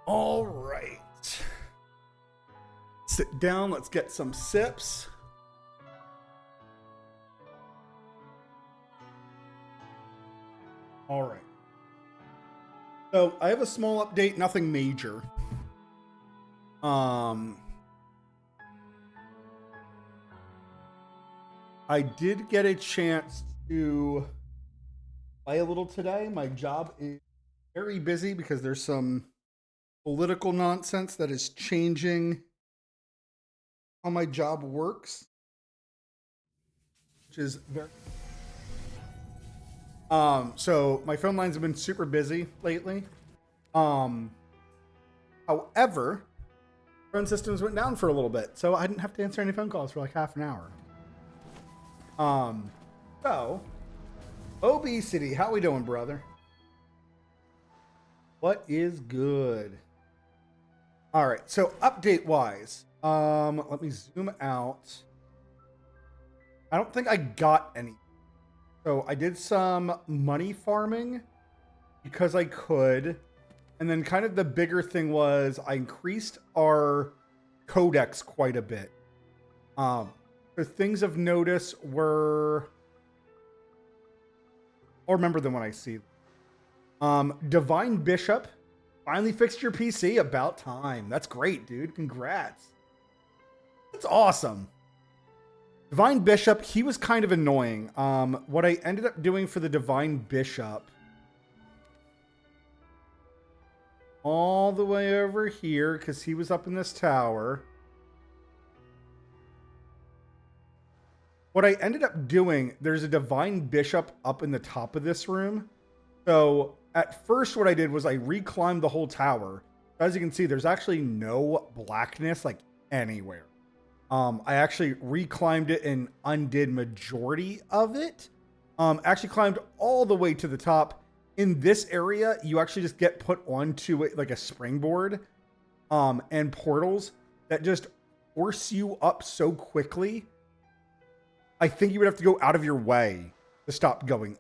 All right. Sit down. Let's get some sips. All right. So I have a small update, nothing major. I did get a chance to play a little today. My job is very busy because there's some political nonsense that is changing how my job works, which is very so my phone lines have been super busy lately. Um However, phone systems went down for a little bit, so I didn't have to answer any phone calls for like half an hour. Um so obesity, how we doing, brother? What is good? All right, so update wise, let me zoom out. I don't think I got any. So I did some money farming because I could. And then kind of the bigger thing was I increased our codex quite a bit. The things of notice were, I'll remember them when I see them. Divine Bishop finally fixed your PC. About time. That's great, dude. Congrats. That's awesome. Divine Bishop, he was kind of annoying. What I ended up doing for the Divine Bishop, all the way over here, because he was up in this tower. What I ended up doing, there's a Divine Bishop up in the top of this room. So at first what I did was I reclimbed the whole tower. As you can see, there's actually no blackness like anywhere. I actually reclimbed it and undid majority of it. Actually climbed all the way to the top. In this area, you actually just get put onto it like a springboard, and portals that just force you up so quickly. I think you would have to go out of your way to stop going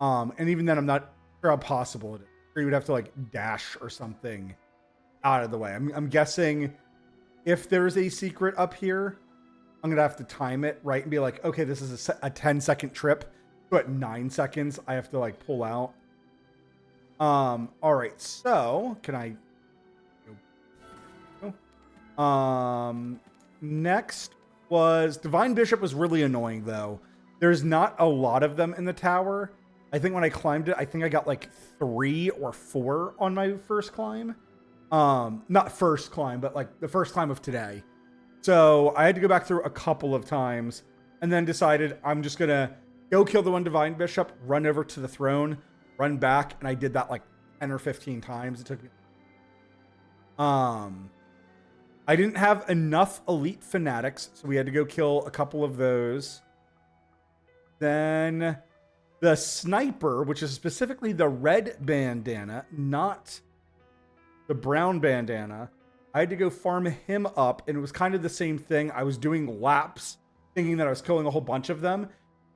up. And even then, I'm not sure how possible it is. Or you would have to like dash or something out of the way. I'm guessing if there's a secret up here, I'm going to have to time it right and be like, okay, this is a 10-second trip. So at 9 seconds, I have to like pull out. All right. So can I go? Next was Divine Bishop was really annoying though. There's not a lot of them in the tower. I think when I climbed it, I think I got like 3 or 4 on my first climb. Not first climb, but like the first climb of today. So I had to go back through a couple of times and then decided I'm just going to go kill the one Divine Bishop, run over to the throne, run back. And I did that like 10 or 15 times. It took me. I didn't have enough elite fanatics, so we had to go kill a couple of those. Then the sniper, which is specifically the red bandana, not the brown bandana, I had to go farm him up, and it was kind of the same thing. I was doing laps, thinking that I was killing a whole bunch of them.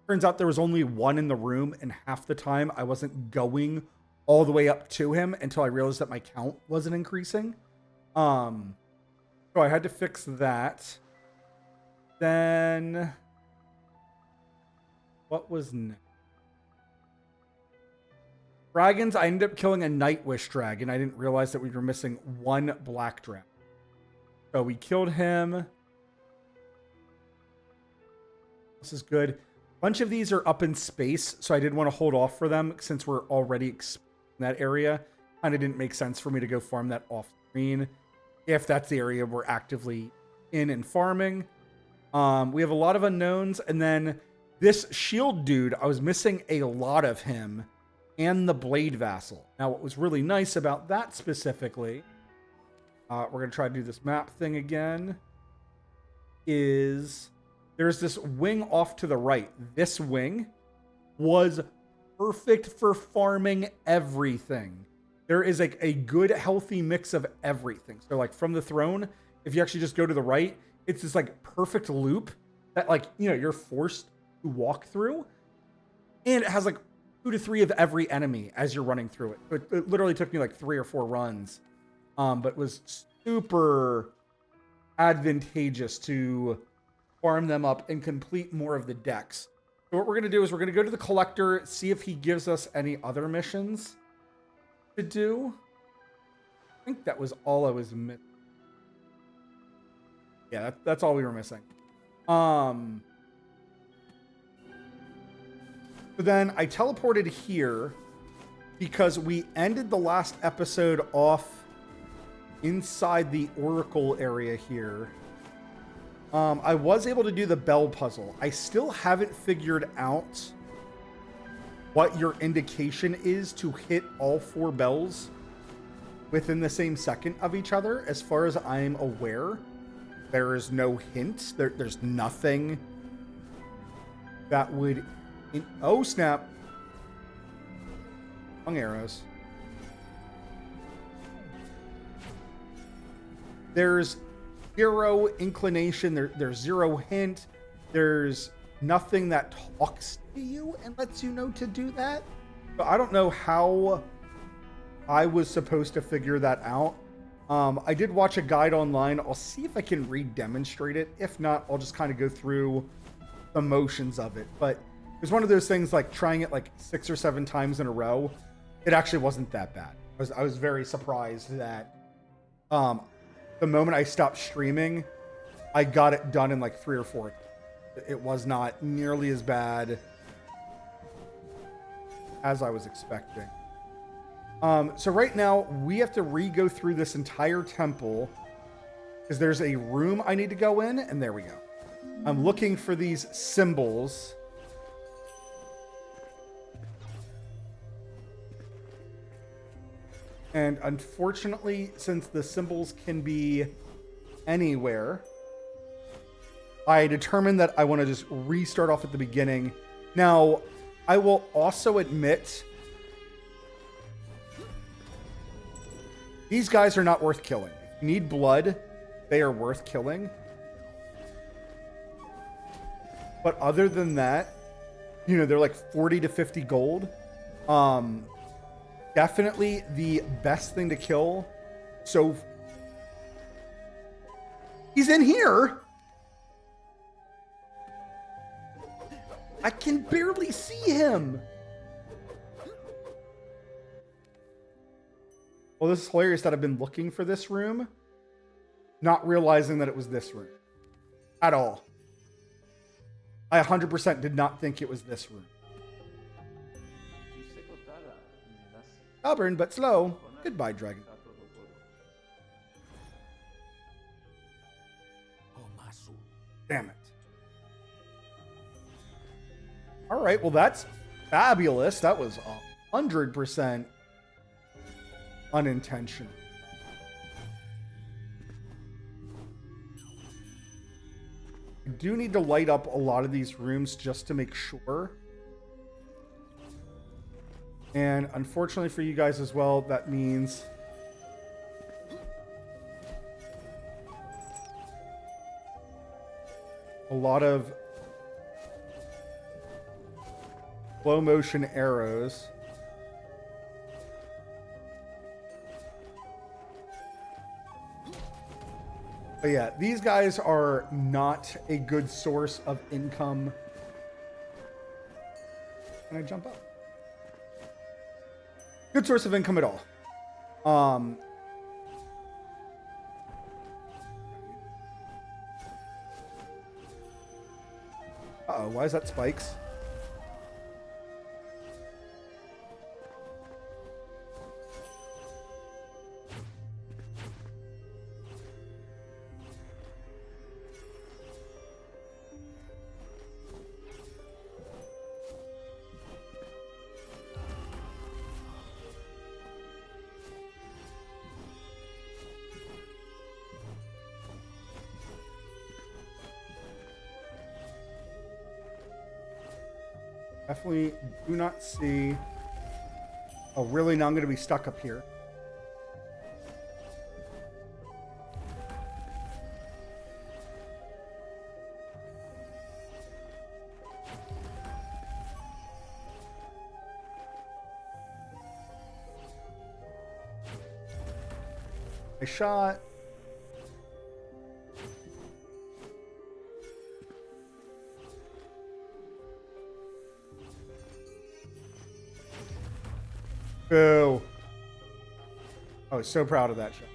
Turns out there was only one in the room, and half the time I wasn't going all the way up to him until I realized that my count wasn't increasing. So I had to fix that. Then what was next? Dragons, I ended up killing a Nightwish dragon. I didn't realize that we were missing one black dragon. So we killed him. This is good. A bunch of these are up in space, so I did want to hold off for them since we're already in that area. Kind of didn't make sense for me to go farm that off screen if that's the area we're actively in and farming. We have a lot of unknowns, and then this shield dude, I was missing a lot of him. And the Blade Vassal. Now, what was really nice about that specifically, we're going to try to do this map thing again, is there's this wing off to the right. This wing was perfect for farming everything. There is like a good, healthy mix of everything. So like from the throne, if you actually just go to the right, it's this like perfect loop that like, you know, you're forced to walk through. And it has like 2 to 3 of every enemy as you're running through it. It literally took me like 3 or 4 runs but it was super advantageous to farm them up and complete more of the decks. So what we're going to do is we're going to go to the collector, see if he gives us any other missions to do. I think that was all I was missing. Yeah, that's all we were missing. So then I teleported here because we ended the last episode off inside the Oracle area here. I was able to do the bell puzzle. I still haven't figured out what your indication is to hit all 4 bells within the same second of each other. As far as I'm aware, there is no hint. There's nothing that would... Oh, snap. Wrong arrows. There's 0 inclination. There's 0 hint. There's nothing that talks to you and lets you know to do that. But I don't know how I was supposed to figure that out. I did watch a guide online. I'll see if I can re-demonstrate it. If not, I'll just kind of go through the motions of it. But it was one of those things like trying it like 6 or 7 times in a row. It actually wasn't that bad. I was very surprised that the moment I stopped streaming, I got it done in like 3 or 4. It was not nearly as bad as I was expecting. So right now we have to re-go through this entire temple because there's a room I need to go in, and there we go. I'm looking for these symbols. And unfortunately, since the symbols can be anywhere, I determined that I want to just restart off at the beginning. Now, I will also admit, these guys are not worth killing. If you need blood, they are worth killing. But other than that, you know, they're like 40 to 50 gold. Definitely the best thing to kill. So he's in here. I can barely see him. Well, this is hilarious that I've been looking for this room, not realizing that it was this room at all. I 100% did not think it was this room. Stubborn but slow. Goodbye, dragon. Damn it. All right, well, that's fabulous. That was 100% unintentional. I do need to light up a lot of these rooms just to make sure. And unfortunately for you guys as well, that means a lot of slow motion arrows. But yeah, these guys are not a good source of income. Can I jump up? Good source of income at all. Uh-oh, why is that spikes? Definitely do not see. Oh, really? Now I'm going to be stuck up here. I shot. Boo. I was so proud of that shot.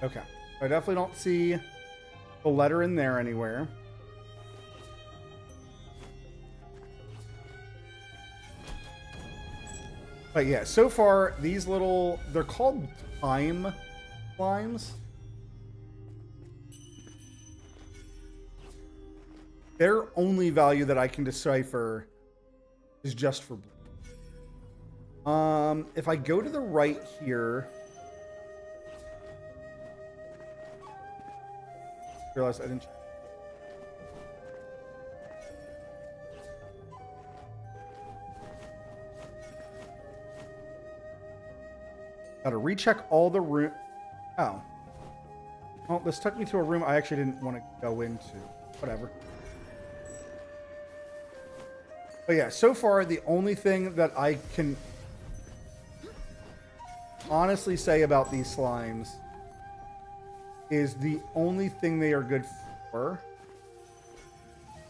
Okay. I definitely don't see the letter in there anywhere. But yeah, so far, these little... They're called time slimes. Their only value that I can decipher is just for blue. If I go to the right here... Realize I didn't... Gotta recheck all the room. Oh. Well, this took me to a room I actually didn't want to go into. Whatever. But yeah, so far, the only thing that I can honestly say about these slimes is the only thing they are good for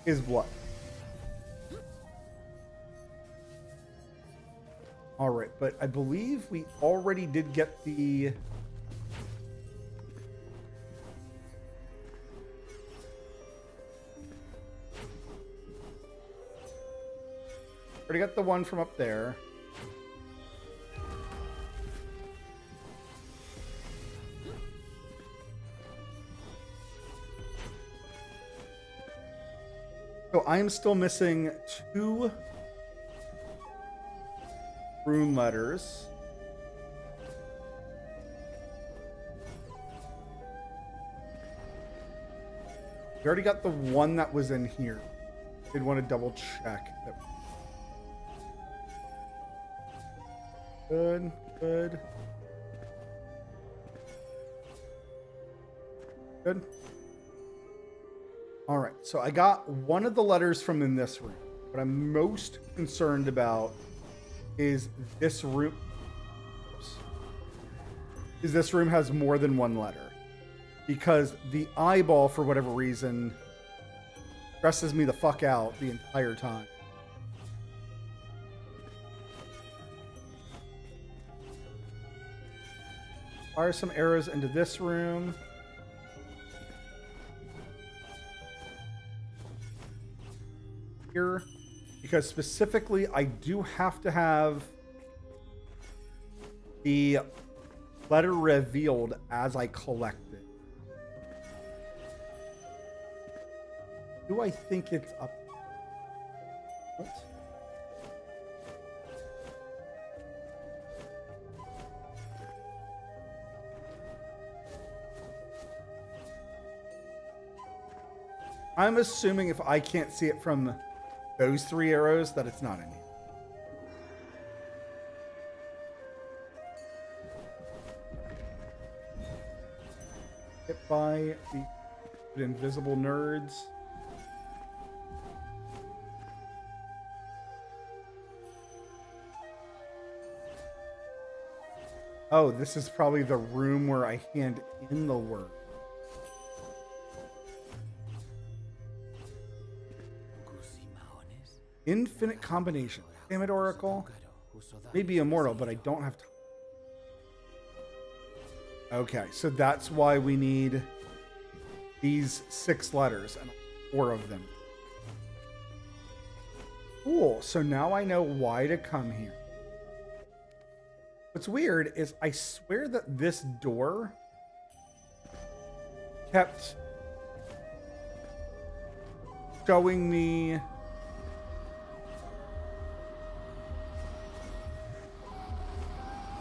is blood. All right, but I believe we already did get the... Already got the one from up there. So I'm still missing 2 rune letters. We already got the one that was in here. Did want to double check that. Good, good. Good. All right, so I got one of the letters from in this room. What I'm most concerned about is this room. Is this room has more than one letter, because the eyeball, for whatever reason, stresses me the fuck out the entire time. Fire some arrows into this room. Here. Because specifically, I do have to have the letter revealed as I collect it. Do I think it's up? What? I'm assuming if I can't see it from those 3 arrows, that it's not in here. Hit by the invisible nerds. Oh, this is probably the room where I hand in the word. Infinite combination. Damn it, Oracle. Maybe immortal, but I don't have time. Okay, so that's why we need these 6 letters and 4 of them. Cool. So now I know why to come here. What's weird is I swear that this door kept showing me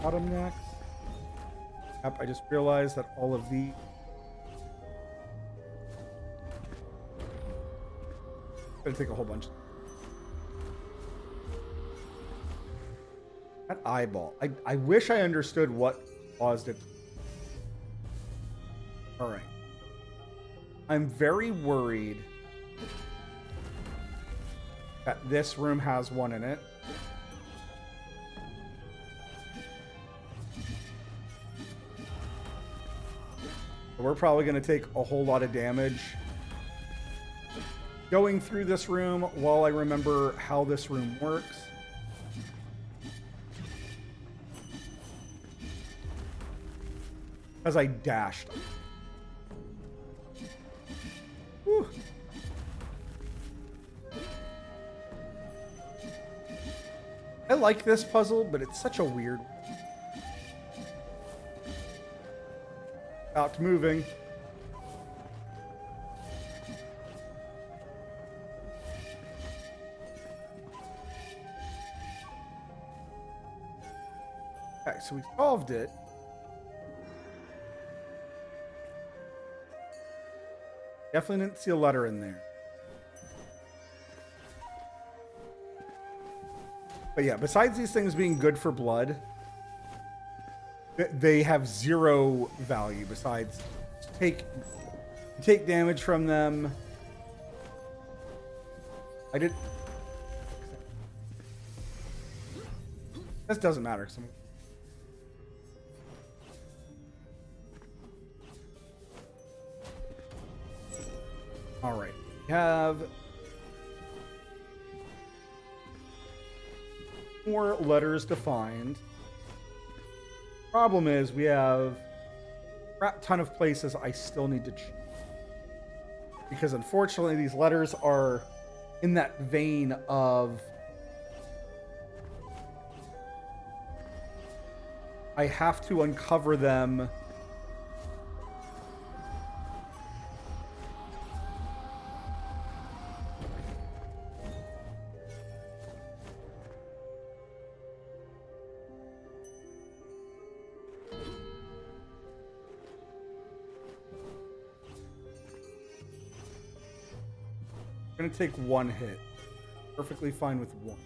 bottlenecks. Yep, I just realized that all of the gonna take a whole bunch. That eyeball. I wish I understood what caused it. All right. I'm very worried that this room has one in it. We're probably going to take a whole lot of damage going through this room while I remember how this room works. As I dashed. Whew. I like this puzzle, but it's such a weird. Out moving. Okay, so we solved it. Definitely didn't see a letter in there. But yeah, besides these things being good for blood, they have zero value besides take damage from them. I did. This doesn't matter. All right, we have more letters to find. Problem is we have a crap ton of places I still need to choose. Because unfortunately these letters are in that vein of I have to uncover them gonna take one hit. Perfectly fine with one.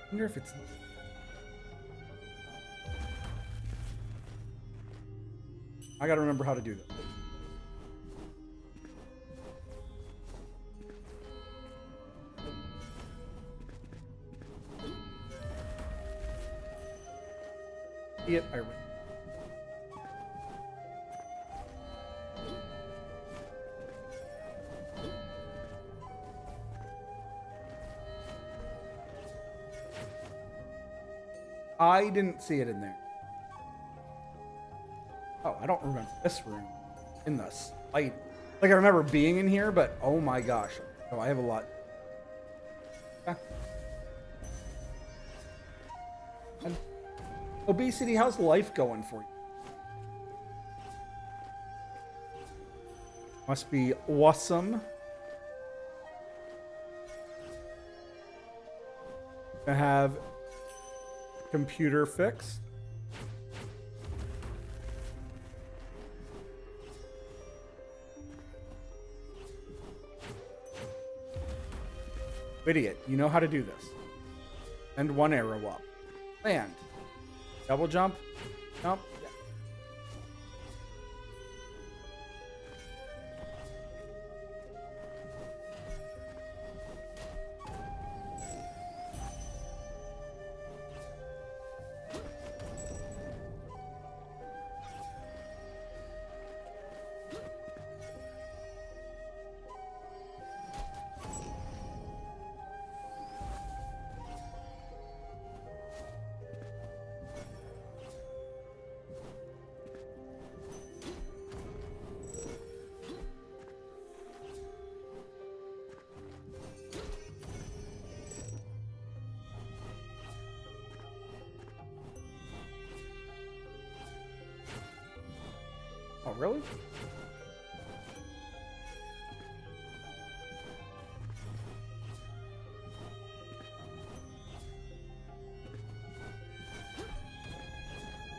I wonder if it's... I gotta remember how to do that. It, I didn't see it in there. Oh, I don't remember this room in the light. Like I remember being in here, but oh my gosh. Oh, I have a lot. Yeah. And obesity, how's life going for you? Must be awesome. To have computer fixed. Idiot, you know how to do this. And one arrow up. Land. Double jump. Jump. Yeah. Oh, really?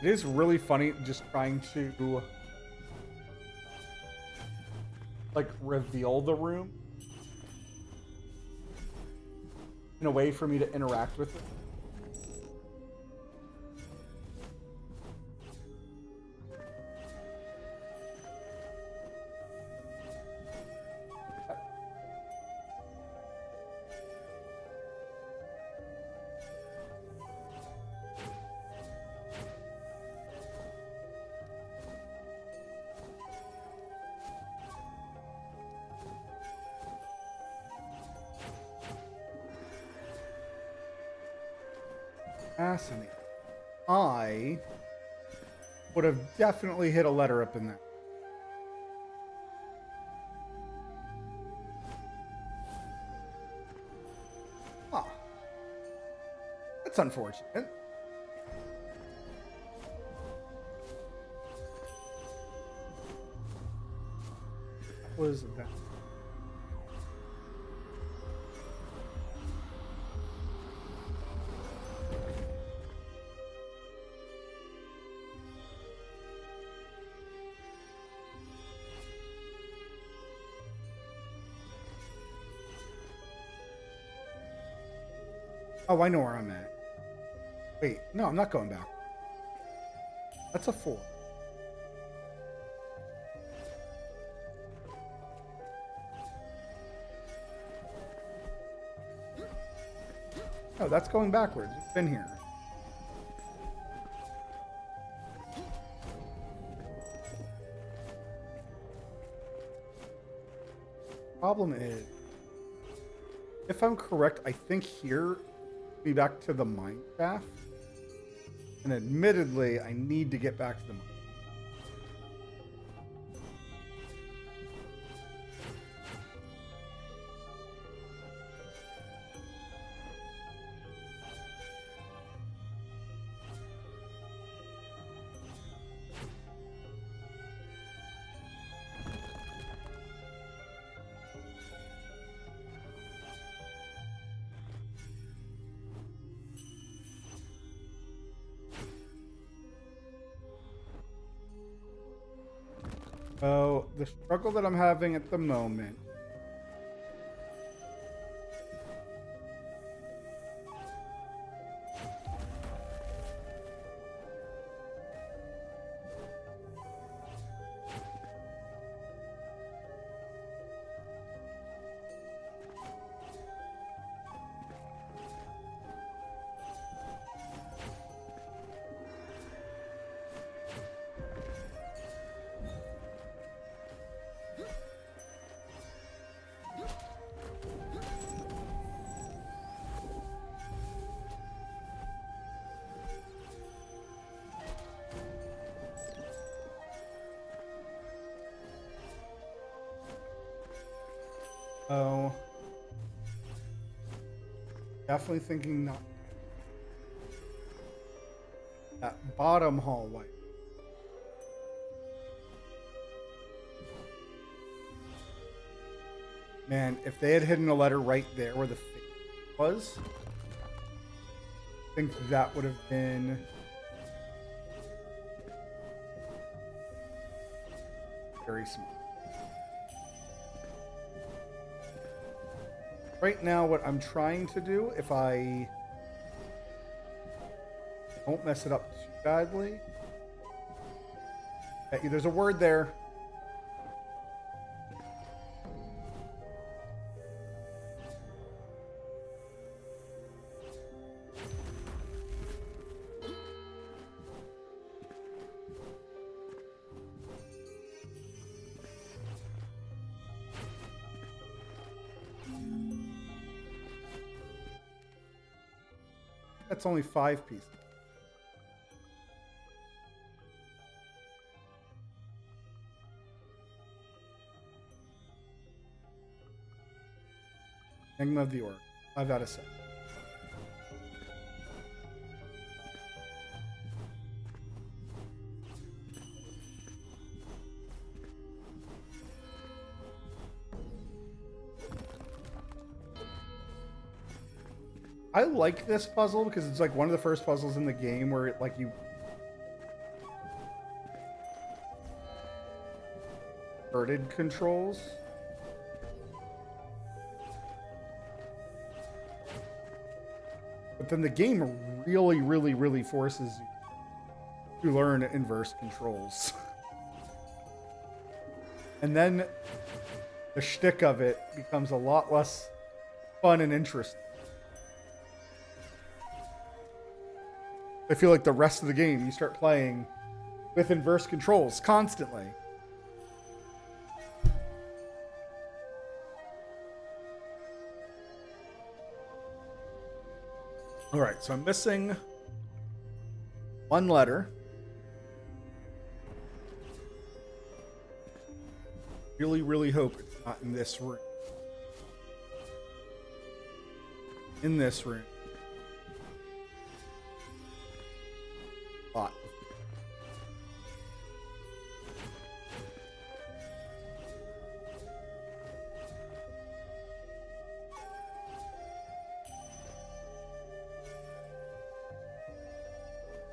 It is really funny just trying to like reveal the room in a way for me to interact with it. Fascinating. I would have definitely hit a letter up in there. Ah, that's unfortunate. What was that? Oh, I know where I'm at. Wait, no, I'm not going back. That's a 4. Oh, that's going backwards. It's been here. Problem is, if I'm correct, I think here be back to the mine shaft. And admittedly, I need to get back to the mine. Oh, the struggle that I'm having at the moment. Oh, definitely thinking not that bottom hallway. Man, if they had hidden a letter right there where the face was, I think that would have been very smart. Right now, what I'm trying to do, if I don't mess it up too badly, there's a word there. That's only 5 pieces. Enigma of the Orc. 5 out of 7. I like this puzzle because it's like one of the first puzzles in the game where it, like, you inverted controls. But then the game really forces you to learn inverse controls. And then the shtick of it becomes a lot less fun and interesting. I feel like the rest of the game, you start playing with inverse controls constantly. All right, so I'm missing One letter. Really, really hope it's not in this room. In this room. Lot.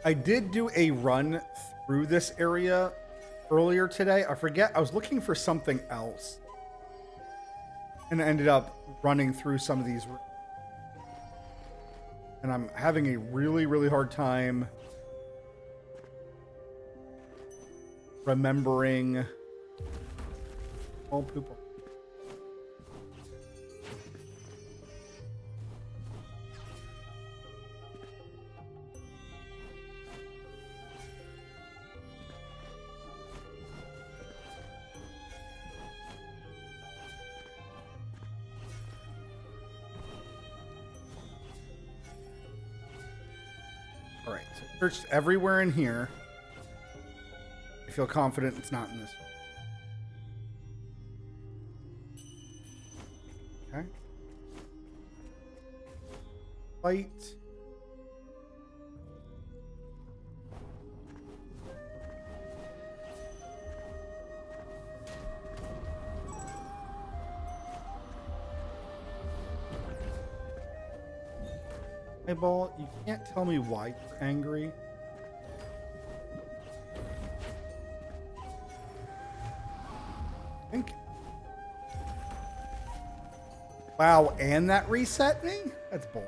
I did do a run through this area earlier today. I forget, I was looking for something else. And I ended up running through some of these. And I'm having a really, really hard time remembering. All people. All right, so searched everywhere in here. I feel confident it's not in this one. Okay. Light. Eyeball, you can't tell me why you're angry. I think. Wow, and that reset me? That's bull.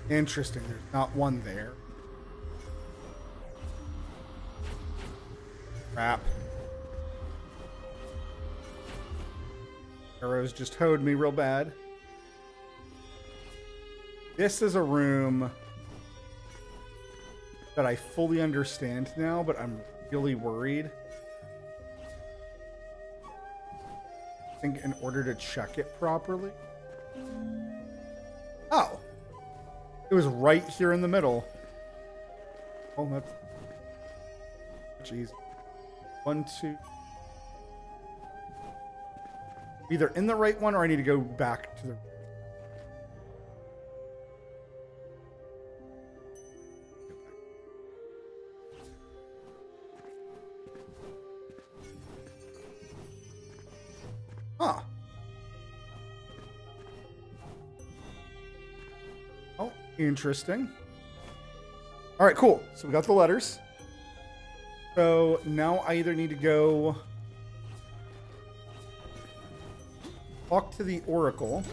Interesting, there's not one there. Crap. Arrows just hoed me real bad. This is a room that I fully understand now, but I'm really worried. I think in order to check it properly. Oh. It was right here in the middle. Oh, that's... Jeez. 1, 2... Either in the right one or I need to go back to the... Huh. Oh, interesting. All right, cool. So we got the letters. So now I either need to go talk to the Oracle.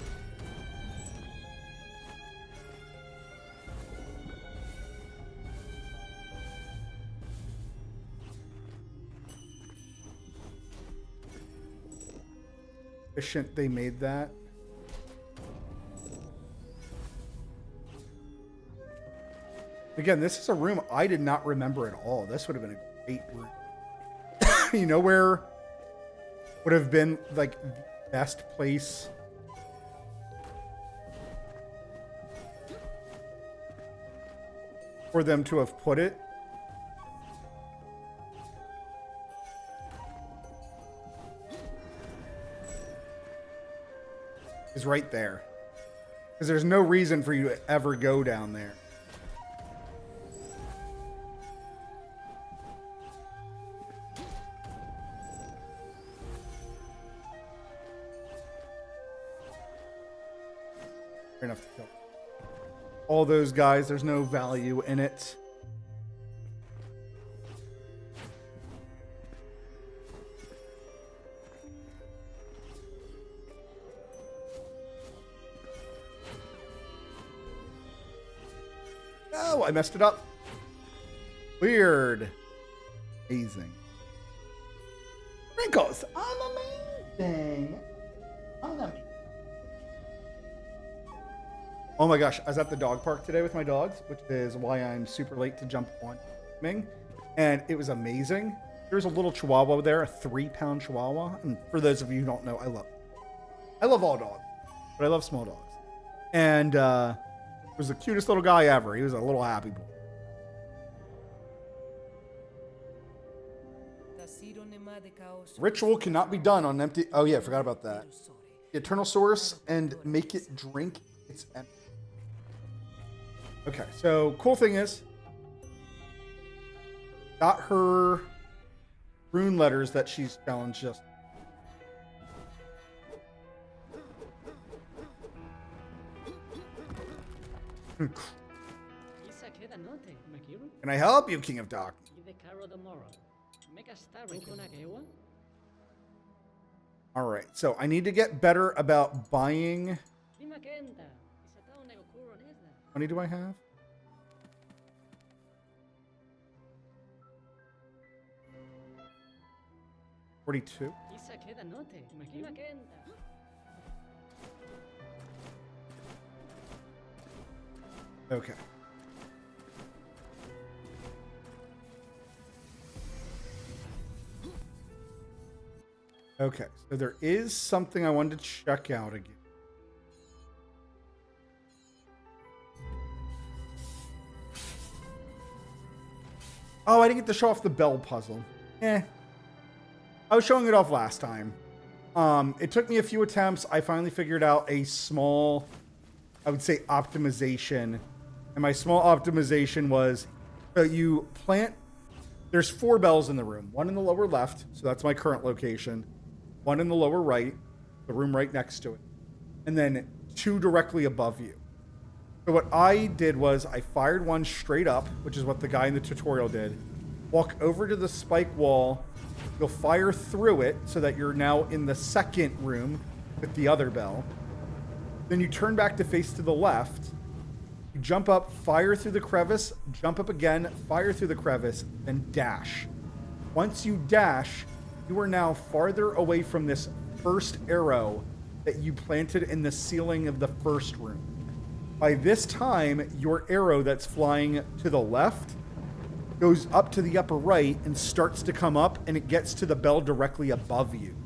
Efficient they made that. Again, this is a room I did not remember at all. This would have been a great room. You know where would have been like the best place for them to have put it? Is right there. Because there's no reason for you to ever go down there. Enough to kill all those guys. There's no value in it. Oh, I messed it up. Weird. Amazing. Wrinkles. I'm amazing. thing. Oh my gosh, I was at the dog park today with my dogs, which is why I'm super late to jump on Ming. And it was amazing. There's a little Chihuahua there, a 3-pound Chihuahua. And for those of you who don't know, I love all dogs, but I love small dogs. And it was the cutest little guy ever. He was a little happy boy. Ritual cannot be done on empty. Oh yeah, I forgot about that. The eternal source and make it drink its empty. Okay, so cool thing is, got her rune letters that she's challenged just. Can I help you, King of Darkness? All right, so I need to get better about buying. How many do I have? $42. Okay. Okay, so there is something I wanted to check out again. Oh, I didn't get to show off the bell puzzle. I was showing it off last time. It took me a few attempts. I finally figured out a small, I would say, optimization. And my small optimization was you plant, there's 4 bells in the room. One in the lower left, so that's my current location. One in the lower right, the room right next to it. And then 2 directly above you. So what I did was I fired one straight up, which is what the guy in the tutorial did. Walk over to the spike wall. You'll fire through it so that you're now in the second room with the other bell. Then you turn back to face to the left. You jump up, fire through the crevice, jump up again, fire through the crevice, then dash. Once you dash, you are now farther away from this first arrow that you planted in the ceiling of the first room. By this time, your arrow that's flying to the left goes up to the upper right and starts to come up, and it gets to the bell directly above you.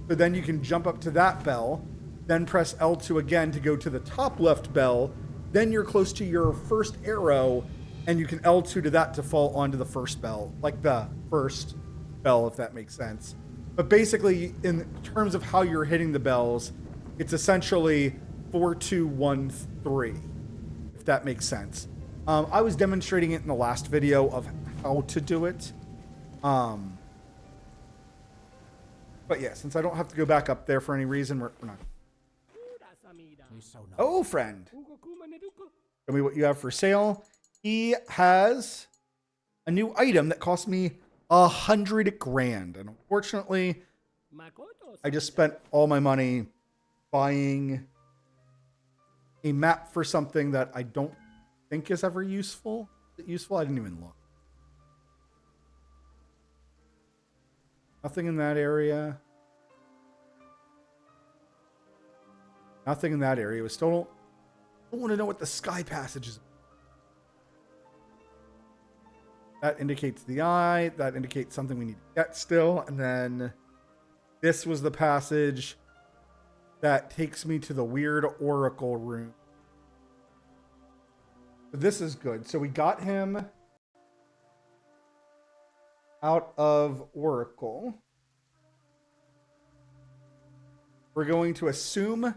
So then you can jump up to that bell, then press L2 again to go to the top left bell. Then you're close to your first arrow, and you can L2 to that to fall onto the first bell, like the first bell, if that makes sense. But basically, in terms of how you're hitting the bells, it's essentially 4, 2, 1, 3, if that makes sense. I was demonstrating it in the last video of how to do it. But yeah, since I don't have to go back up there for any reason, we're not. Oh, friend. Tell me what you have for sale. He has a new item that cost me 100 grand. And unfortunately, I just spent all my money buying a map for something that I don't think is ever useful. Is it useful? I didn't even look. Nothing in that area. Nothing in that area. We still don't want to know what the sky passage is. That indicates the eye. That indicates something we need to get still. And then this was the passage that takes me to the weird oracle room. This is good. So we got him out of Oracle. We're going to assume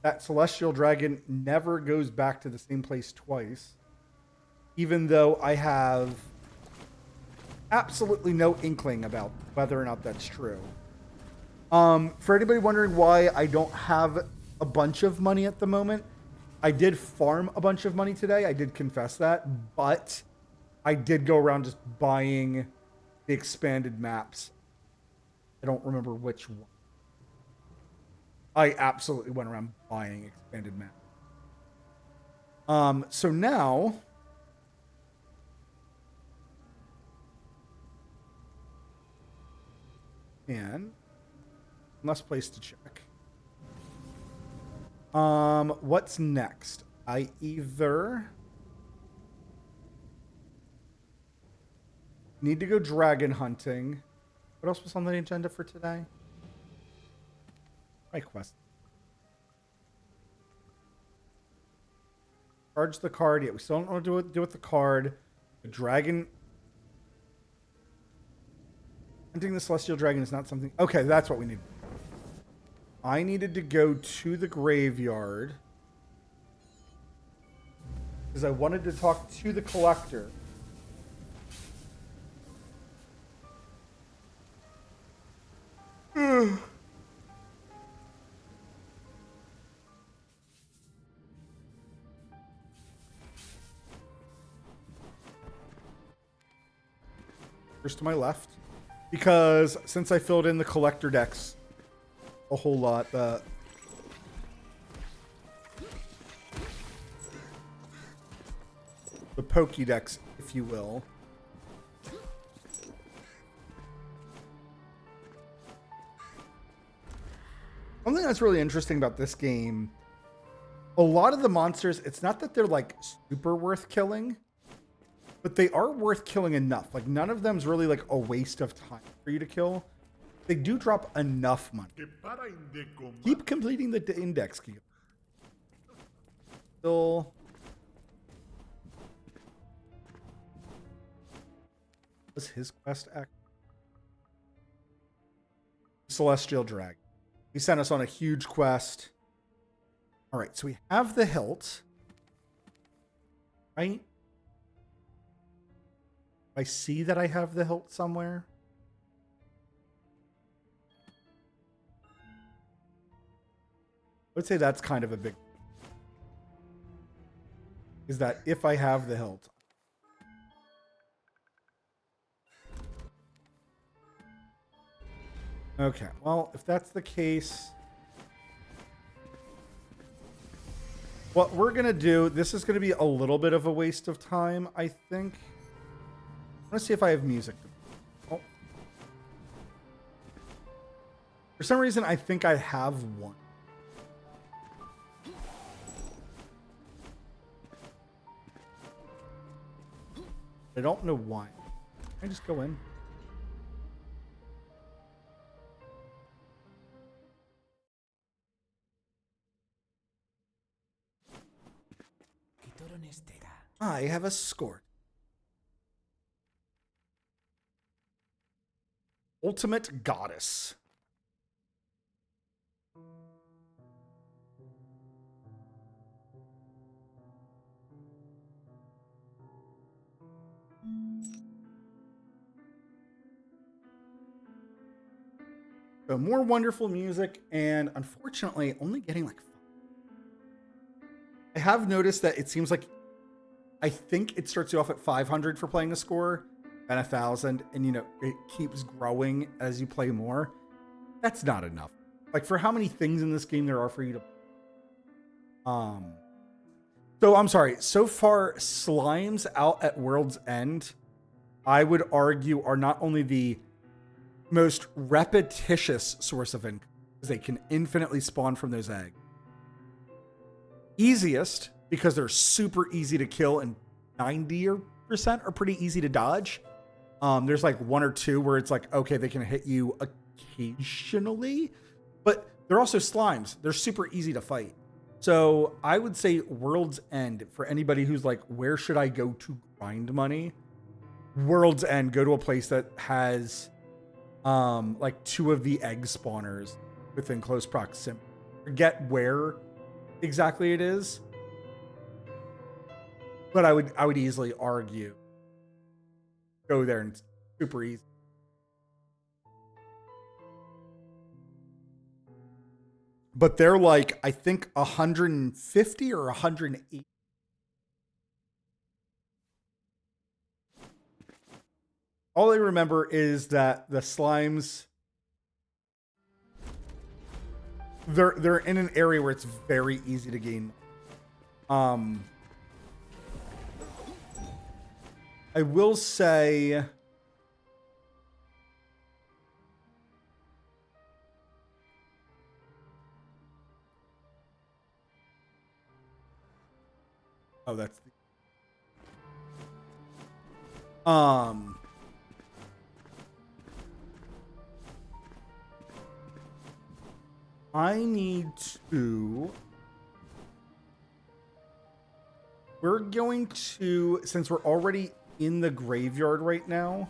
that Celestial Dragon never goes back to the same place twice, even though I have absolutely no inkling about whether or not that's true. For anybody wondering why I don't have a bunch of money at the moment, I did farm a bunch of money today. I did confess that, but I did go around just buying the expanded maps. I don't remember which one. I absolutely went around buying expanded maps. So now can. Less place to check. What's next? I either need to go dragon hunting. What else was on the agenda for today? My quest. Charge the card. Yeah, we still don't know what to do with the card. The dragon. Hunting the celestial dragon is not something. Okay, that's what we need. I needed to go to the graveyard because I wanted to talk to the collector. First to my left, because since I filled in the collector decks a whole lot, the Pokédex, if you will. Something that's really interesting about this game, a lot of the monsters, it's not that they're like super worth killing, but they are worth killing enough. Like none of them's really like a waste of time for you to kill. They do drop enough money. Keep completing the index key. Still. Was his quest act? Celestial Dragon. He sent us on a huge quest. All right, so we have the hilt. Right? I see that I have the hilt somewhere. I would say that's kind of a big... Is that if I have the hilt. Okay, well, if that's the case... What we're going to do... This is going to be a little bit of a waste of time, I think. I want to see if I have music. Oh. For some reason, I think I have one. I don't know why. Can I just go in? I have a score. Ultimate Goddess. So more wonderful music, and unfortunately, only getting like 5. I have noticed that it seems like I think it starts you off at 500 for playing a score, and 1,000, and you know it keeps growing as you play more. That's not enough. Like for how many things in this game there are for you to. So I'm sorry. So far, slimes out at World's End, I would argue, are not only the most repetitious source of income, because they can infinitely spawn from those eggs. Easiest, because they're super easy to kill and 90% are pretty easy to dodge. There's like 1 or 2 where it's like, okay, they can hit you occasionally, but they're also slimes. They're super easy to fight. So I would say World's End, for anybody who's like, where should I go to grind money? World's End, go to a place that has like 2 of the egg spawners within close proximity. Forget where exactly it is, but I would easily argue go there and it's super easy. But they're like, I think 150 or 180. All I remember is that the slimes, they're in an area where it's very easy to gain. I will say Oh, that's I need to. We're going to, since we're already in the graveyard right now,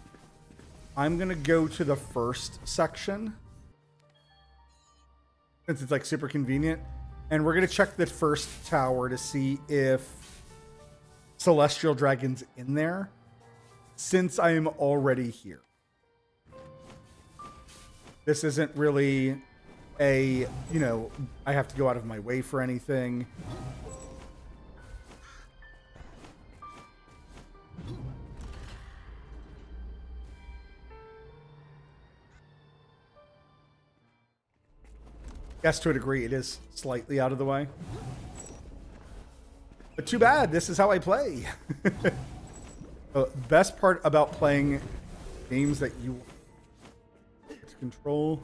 I'm going to go to the first section. Since it's like super convenient. And we're going to check the first tower to see if Celestial Dragon's in there. Since I am already here. This isn't really a, you know, I have to go out of my way for anything. Yes, to a degree, it is slightly out of the way. But too bad, this is how I play. The best part about playing games that you control.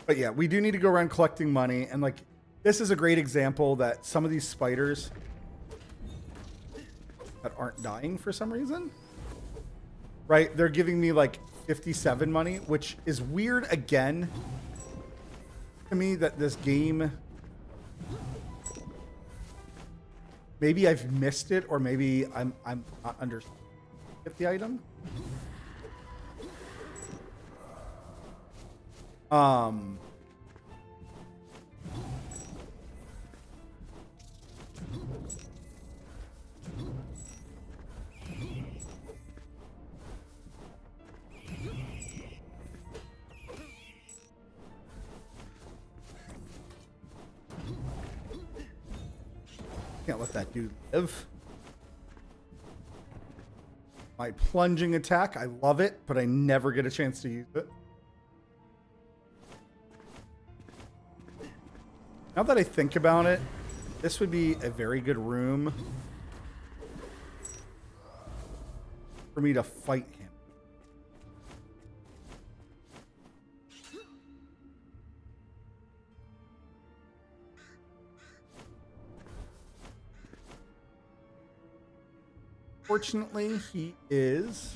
But yeah, we do need to go around collecting money, and like this is a great example that some of these spiders that aren't dying for some reason, right? They're giving me like 57 money, which is weird again to me that this game, maybe I've missed it or maybe I'm not understanding the item. Can't let that dude live. My plunging attack, I love it, but I never get a chance to use it. Now that I think about it, this would be a very good room for me to fight him. Fortunately, he is.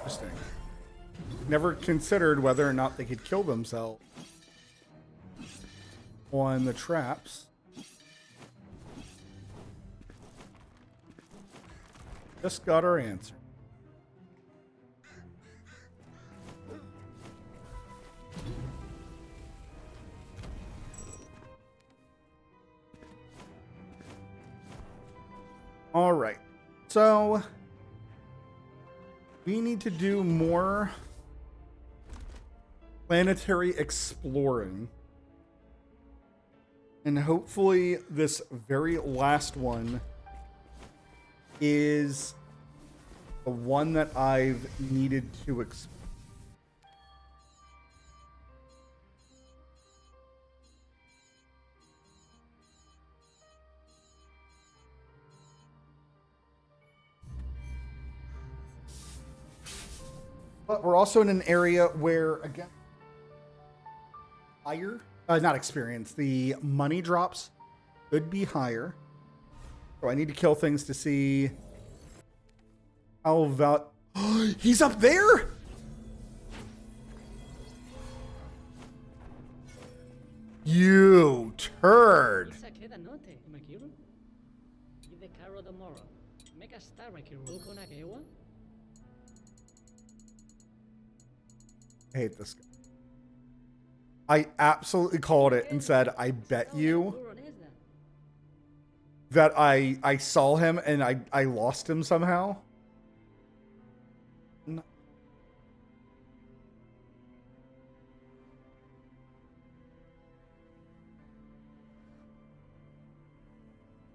Interesting. Never considered whether or not they could kill themselves on the traps. Just got our answer. All right. So we need to do more planetary exploring. And hopefully this very last one is the one that I've needed to explore. But we're also in an area where, again, higher, not experience, the money drops could be higher. So I need to kill things to see how he's up there? You turd. I hate this guy. I absolutely called it and said, I bet you that I saw him and I lost him somehow.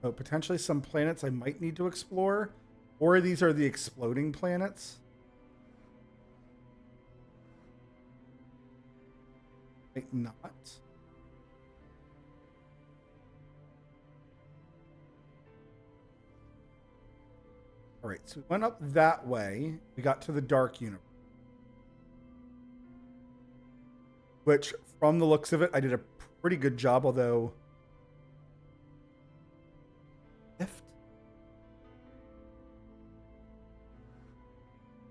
Oh, potentially some planets I might need to explore, or these are the exploding planets. Might not. All right, so we went up that way. We got to the Dark Universe, which, from the looks of it, I did a pretty good job, although... Lift?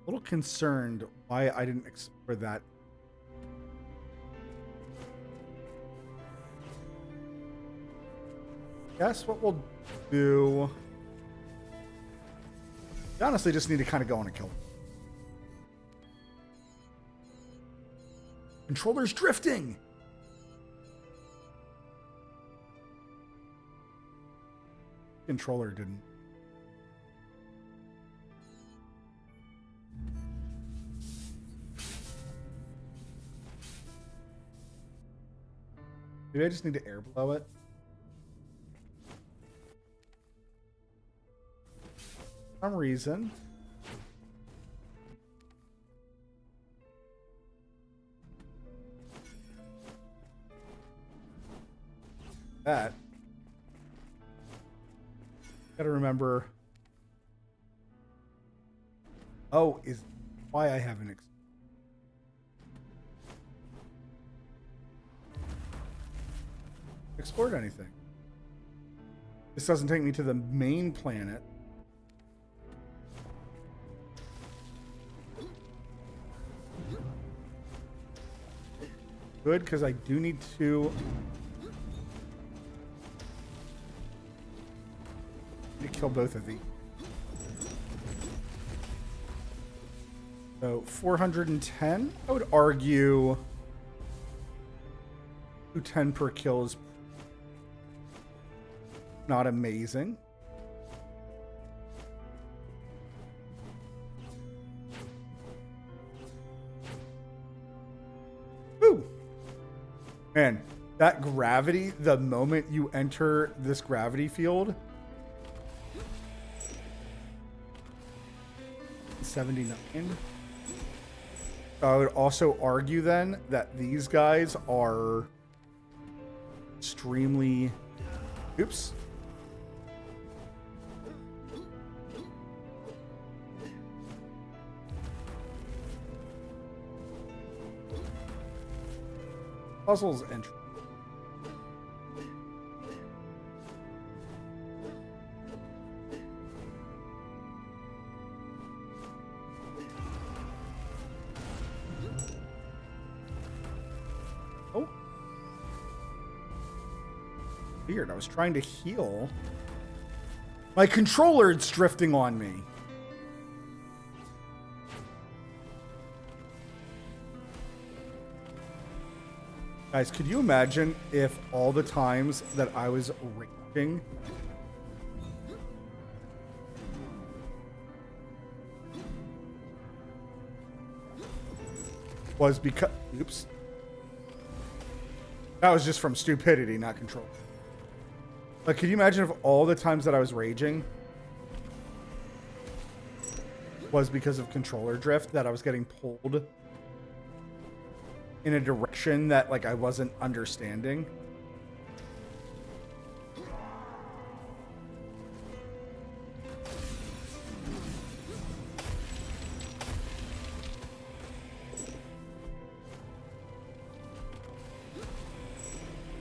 A little concerned why I didn't explore that. Guess what we'll do... I honestly just need to kind of go on a kill. Controller's drifting! Controller didn't. Maybe I just need to air blow it. For some reason. That. Gotta remember. Oh, is why I haven't explored anything. This doesn't take me to the main planet. Good, because I do need to kill both of these. So 410. I would argue 210 per kill is not amazing. Woo! Man, that gravity, the moment you enter this gravity field, 79. I would also argue then that these guys are extremely... Oops. Puzzles entry. Oh. Weird. I was trying to heal. My controller is drifting on me. Guys, could you imagine if all the times that I was raging was because... Oops. That was just from stupidity, not control. Like, could you imagine if all the times that I was raging was because of controller drift, that I was getting pulled in a direction that, like, I wasn't understanding?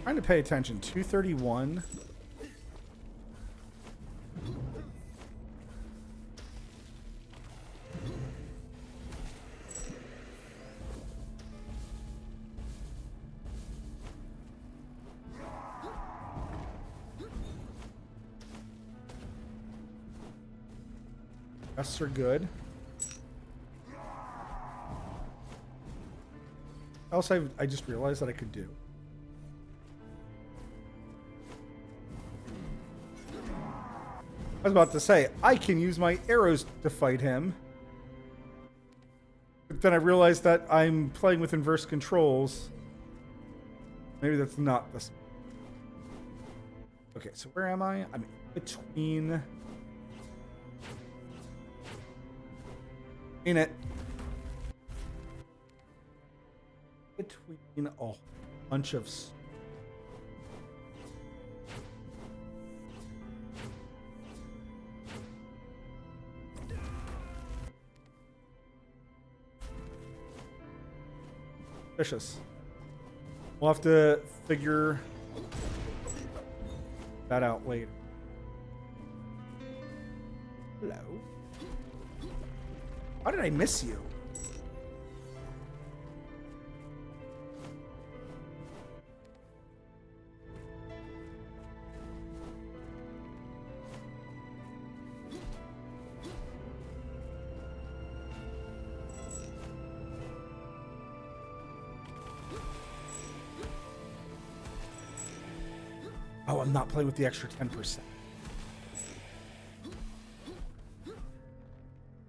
Trying to pay attention. 231. Rests are good. Else I just realized that I could do. I was about to say, I can use my arrows to fight him. But then I realized that I'm playing with inverse controls. Maybe that's not this. Okay, so where am I? I'm between... In it. Between a bunch of... Vicious. We'll have to figure that out later. Hello. How did I miss you? Oh, I'm not playing with the extra 10%.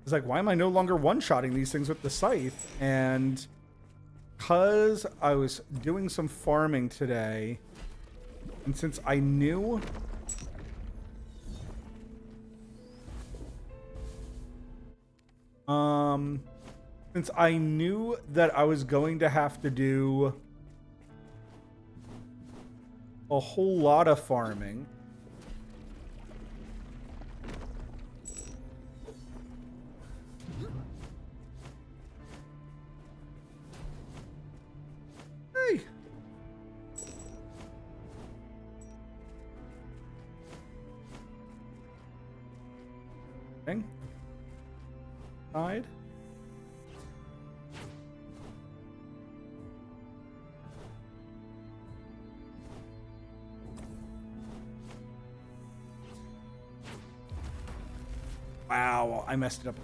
It's like, why am I no longer one-shotting these things with the scythe? And because I was doing some farming today, and since I knew... Since I knew that I was going to have to do a whole lot of farming. Hey. Thing. Side. Wow, I messed it up.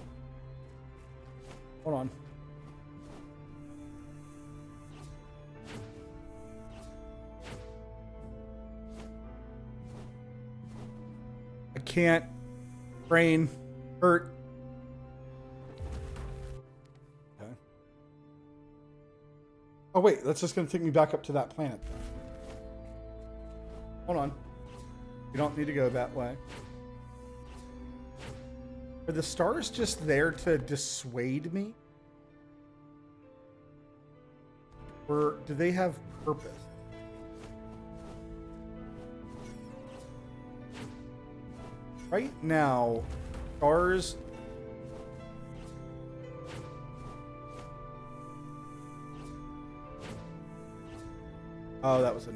Hold on. I can't. Brain. Hurt. Okay. Oh, wait. That's just going to take me back up to that planet. Hold on. You don't need to go that way. Are the stars just there to dissuade me? Or do they have purpose? Right now, stars... Oh, that was a...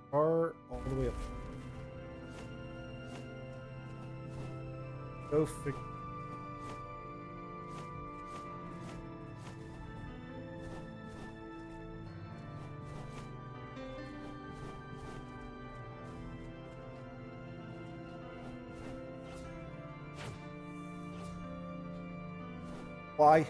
Star all the way up. Go figure. Why?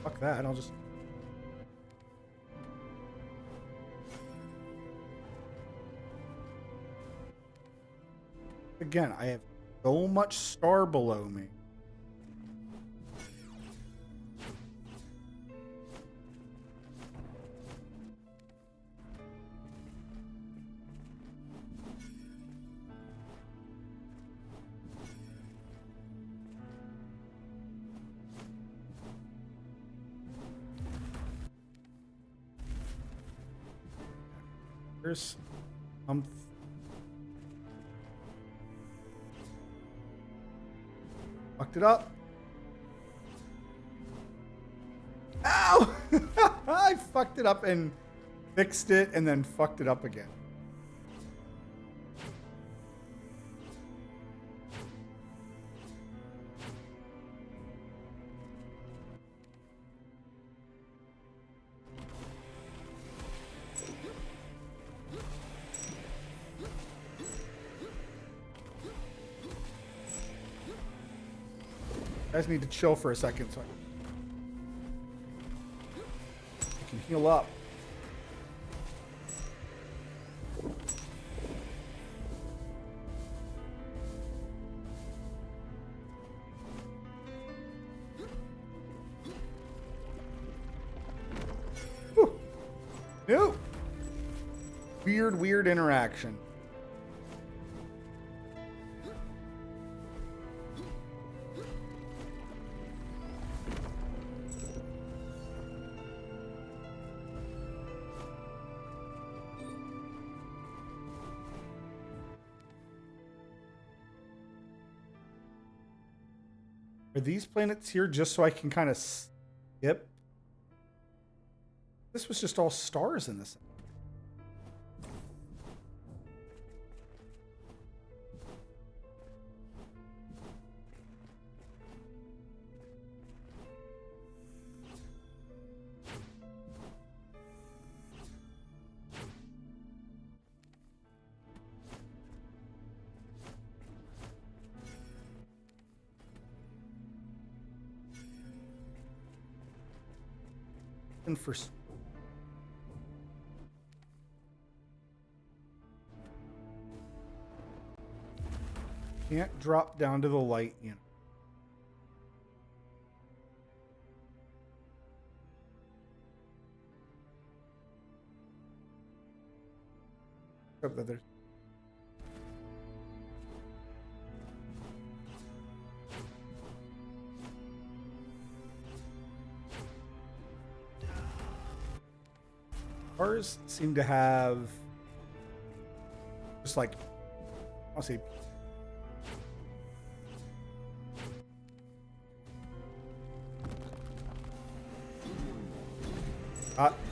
Fuck that, I'll just... Again, I have so much star below me. There's fucked it up. Ow! I fucked it up and fixed it and then fucked it up again. You guys need to chill for a second so I can heal up. Whew. No. Weird interaction. Are these planets here just so I can kind of skip? This was just all stars in this. And for can't drop down to the light, you know. Hope that there's ours seem to have just like I'll say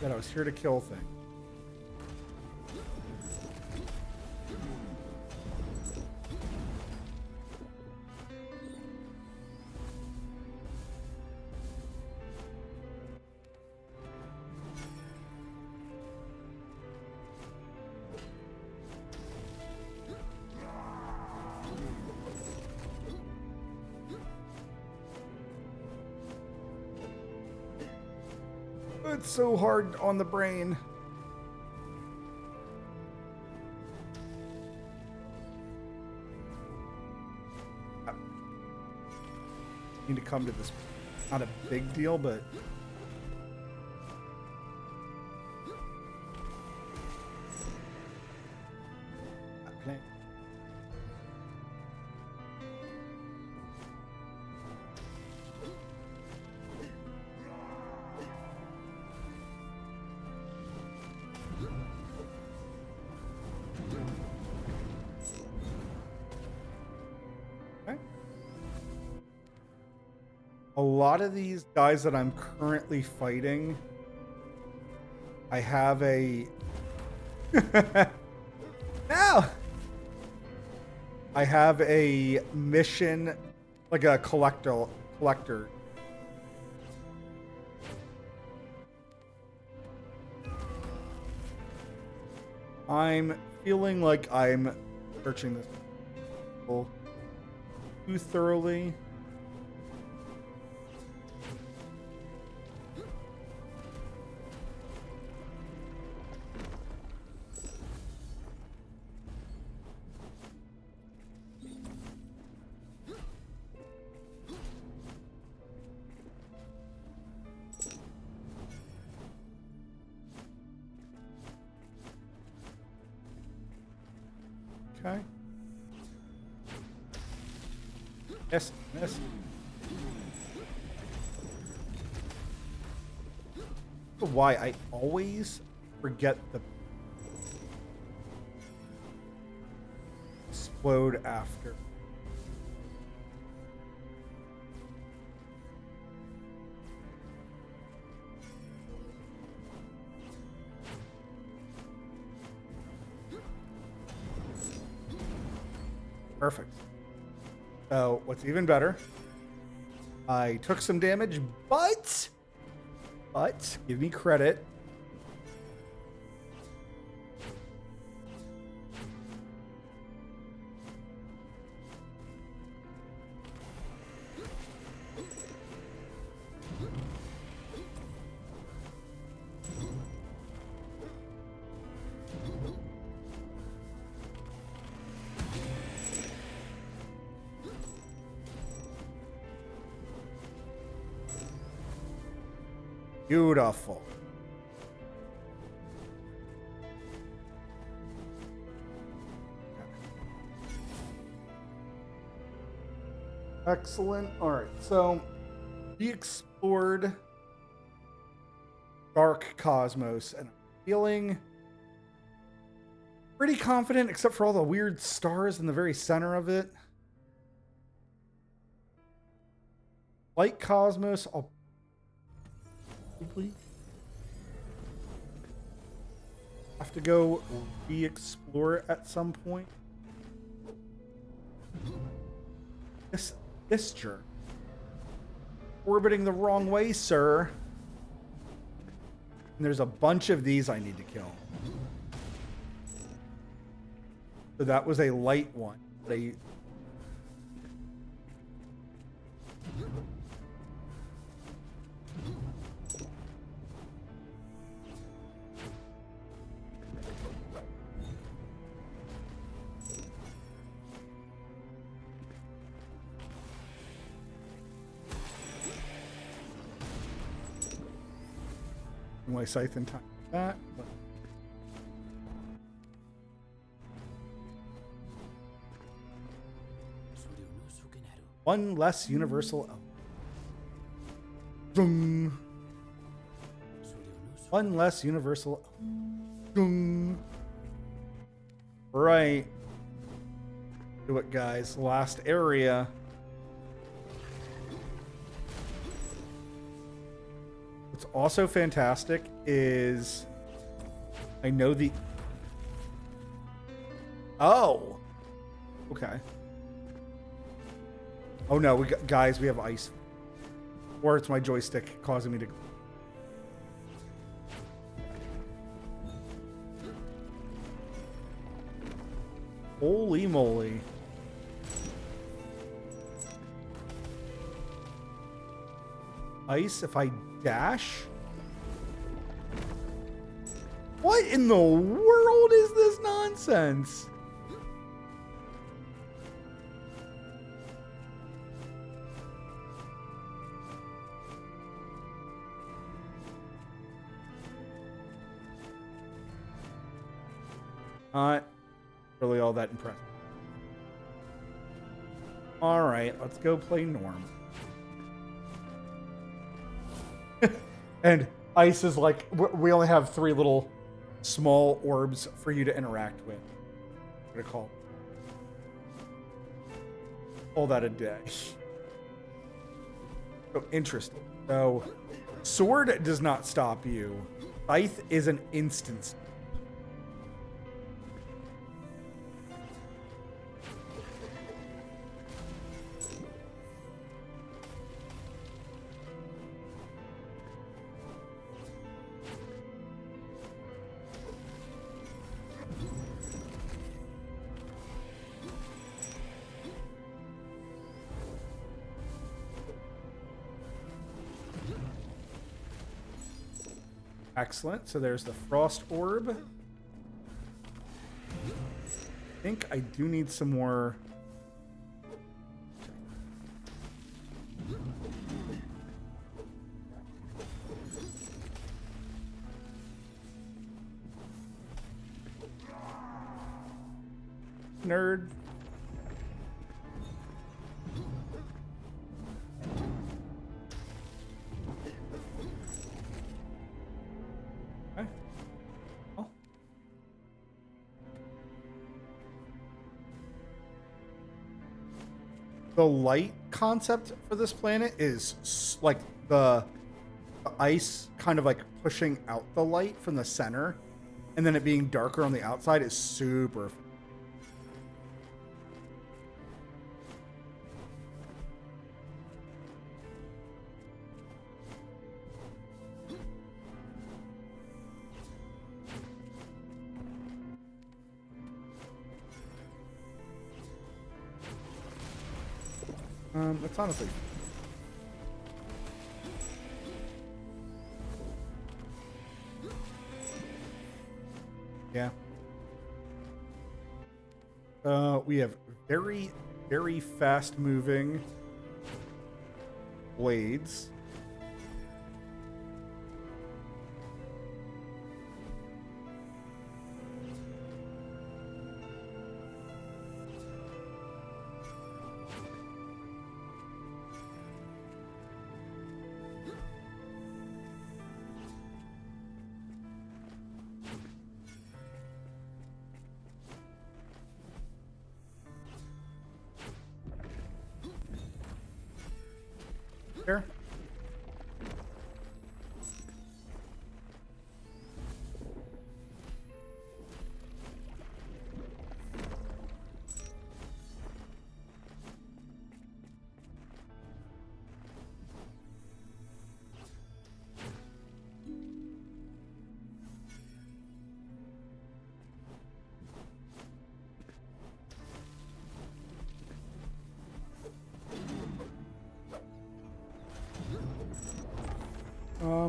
that I was here to kill thing. It's so hard on the brain. I need to come to this. Not a big deal, but okay. A lot of these guys that I'm currently fighting, I have a no. I have a mission, like a collector. I'm feeling like I'm searching this too thoroughly. Okay. Yes, yes. Why I always forget the explode after. Perfect. So what's even better, I took some damage, but give me credit. Beautiful. Excellent. All right. So we explored Dark Cosmos, and I'm feeling pretty confident, except for all the weird stars in the very center of it. Light Cosmos, I'll have to go re-explore it at some point. This jerk. Orbiting the wrong way, sir. And there's a bunch of these I need to kill. So that was a light one. My scythe in time for that. But one less universal. Dung. One less universal. Dung. Right. Do it, guys. Last area. What's also fantastic is I know the... Oh! Okay. Oh no, guys, we have ice. Or it's my joystick causing me to... Holy moly. Ice if I dash? What in the world is this nonsense? Not really all that impressive. All right, let's go play Norm. And ice is like, we only have 3 little small orbs for you to interact with. I'm going to call that a day. So interesting. So sword does not stop you. Scythe is an instance. Excellent. So there's the frost orb. I think I do need some more. Nerd. The light concept for this planet is like the ice kind of like pushing out the light from the center, and then it being darker on the outside is super. That's honestly. Yeah. We have very, very fast moving blades. There.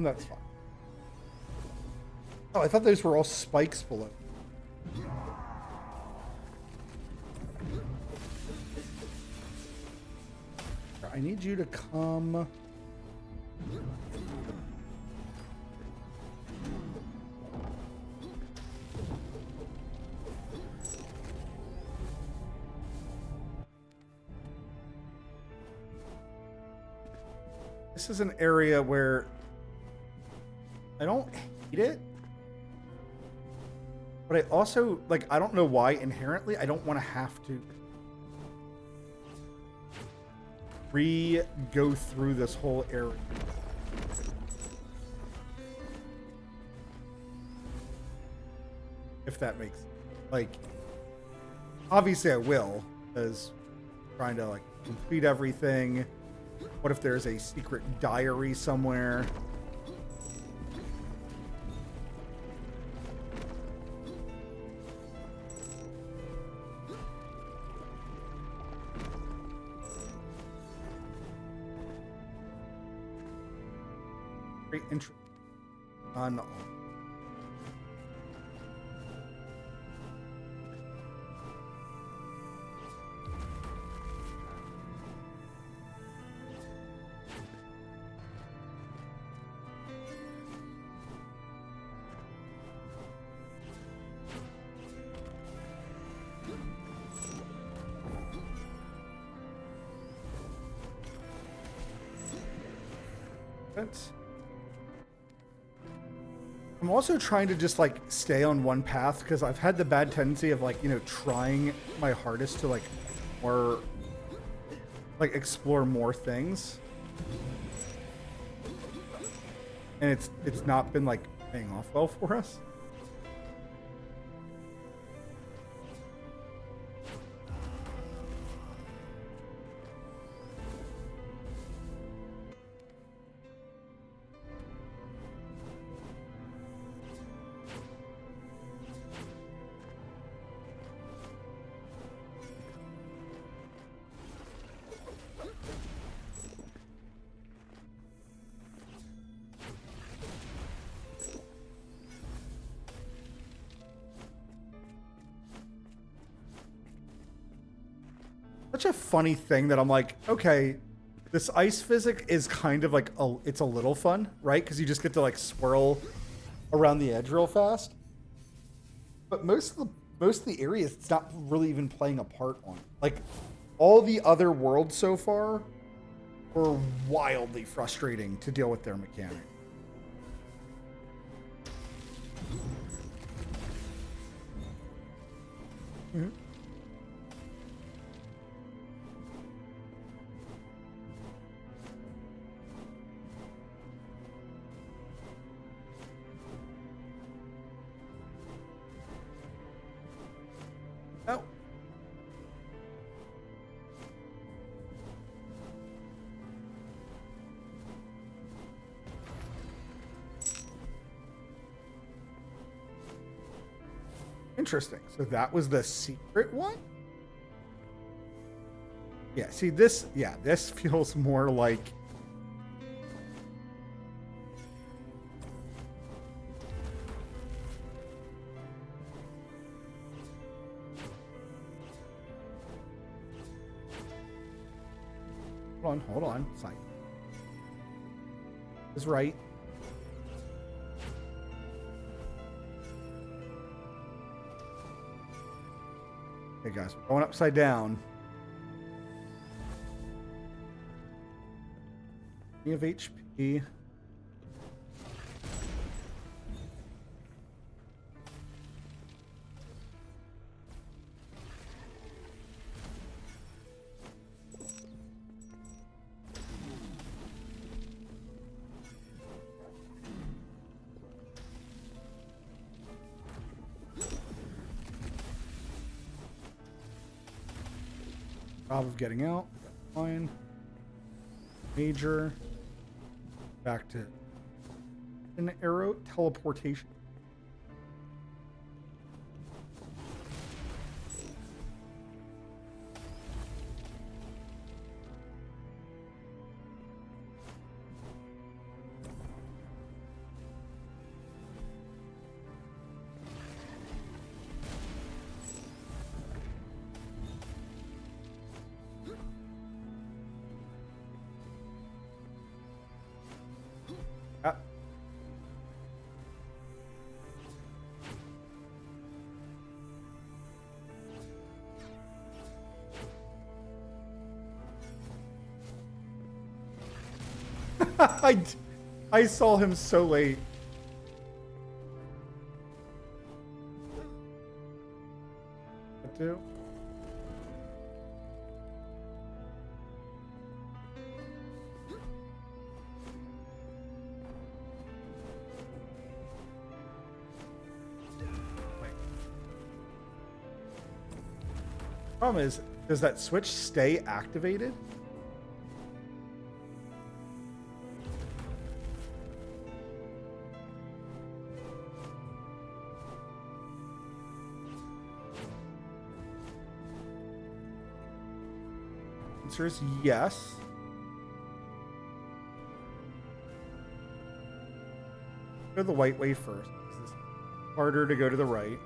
That's fine. Oh, I thought those were all spikes below. I need you to come. This is an area where I don't hate it, but I also, like, I don't know why inherently I don't want to have to go through this whole area. If that makes, like, obviously I will, because I'm trying to, like, complete everything. What if there's a secret diary somewhere? Very interesting. On I'm also trying to just, like, stay on one path because I've had the bad tendency of, like, you know, trying my hardest to, like, more, like, explore more things, and it's not been, like, paying off well for us. Such a funny thing that I'm like, okay, this ice physic is kind of like it's a little fun, right? Because you just get to, like, swirl around the edge real fast. But most of the areas, it's not really even playing a part on. Like, all the other worlds so far were wildly frustrating to deal with their mechanic. Mm-hmm. Oh. Interesting. So that was the secret one? Yeah, see this, yeah, this feels more like hold on. Sign is right. Hey guys, we're going upside down. We have HP. Job of getting out. Fine. Major. Back to an arrow teleportation. Ah. I saw him so late. What do? Problem is, does that switch stay activated? Answer is yes. Go the white way first. It's harder to go to the right.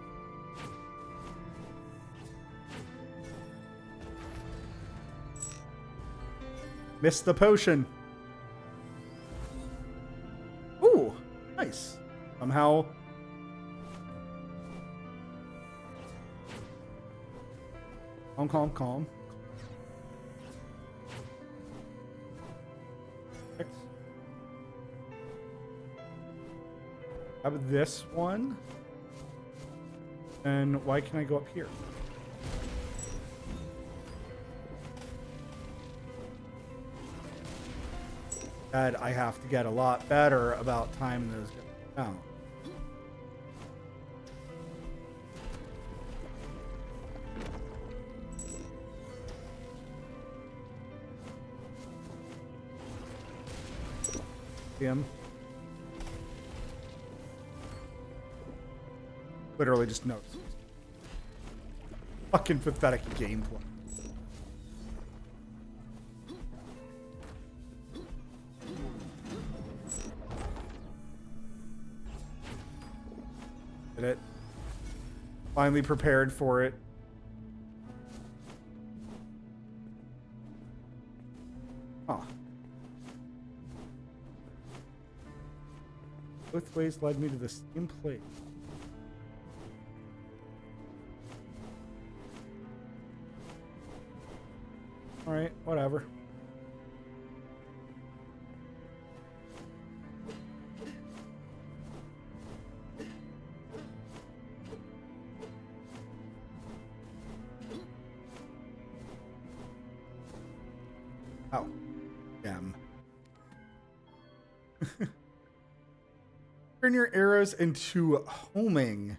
Missed the potion. Ooh, nice. Somehow. Calm, calm, calm. How about this one? And why can I go up here? That I have to get a lot better about timing those guys out. Him. Literally just notes. Fucking pathetic gameplay. Did it. Finally prepared for it. Huh. Both ways led me to the same place. Alright, whatever. Oh. Damn. Turn your arrows into homing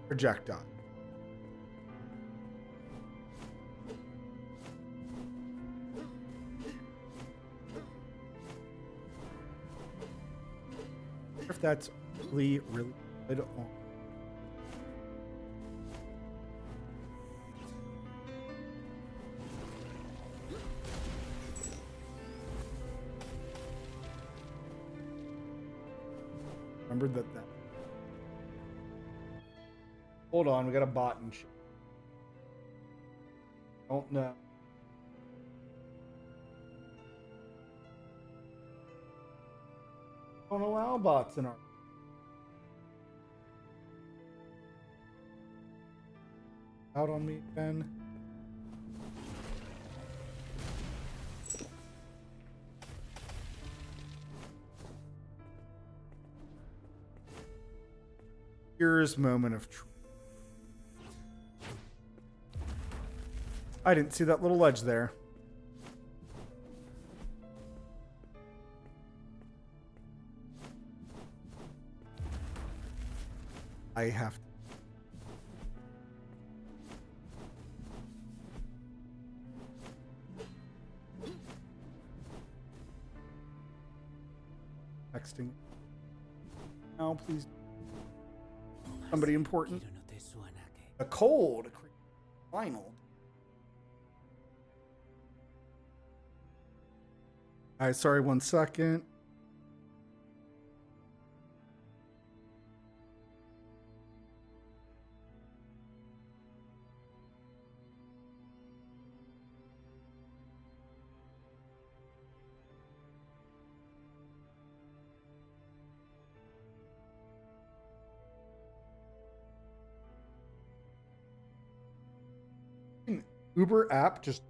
projectile. If that's really good on. remembered that. Hold on, we got a bot and shit. Don't know. Don't allow bots in our. Out on me again. Here's moment of truth. I didn't see that little ledge there. I have to. Texting. Now, please. Somebody important. A cold. Final. Alright, sorry, 1 second. Uber app just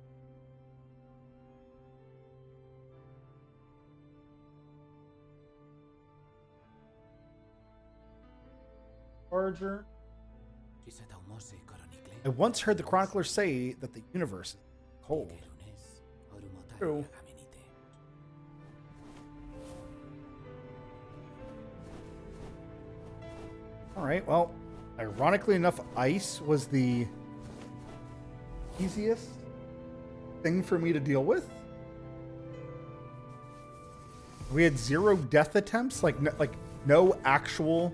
charger. I once heard the chronicler say that the universe is cold. True. All right. Well, ironically enough, ice was the easiest thing for me to deal with. We had 0 death attempts, like no actual.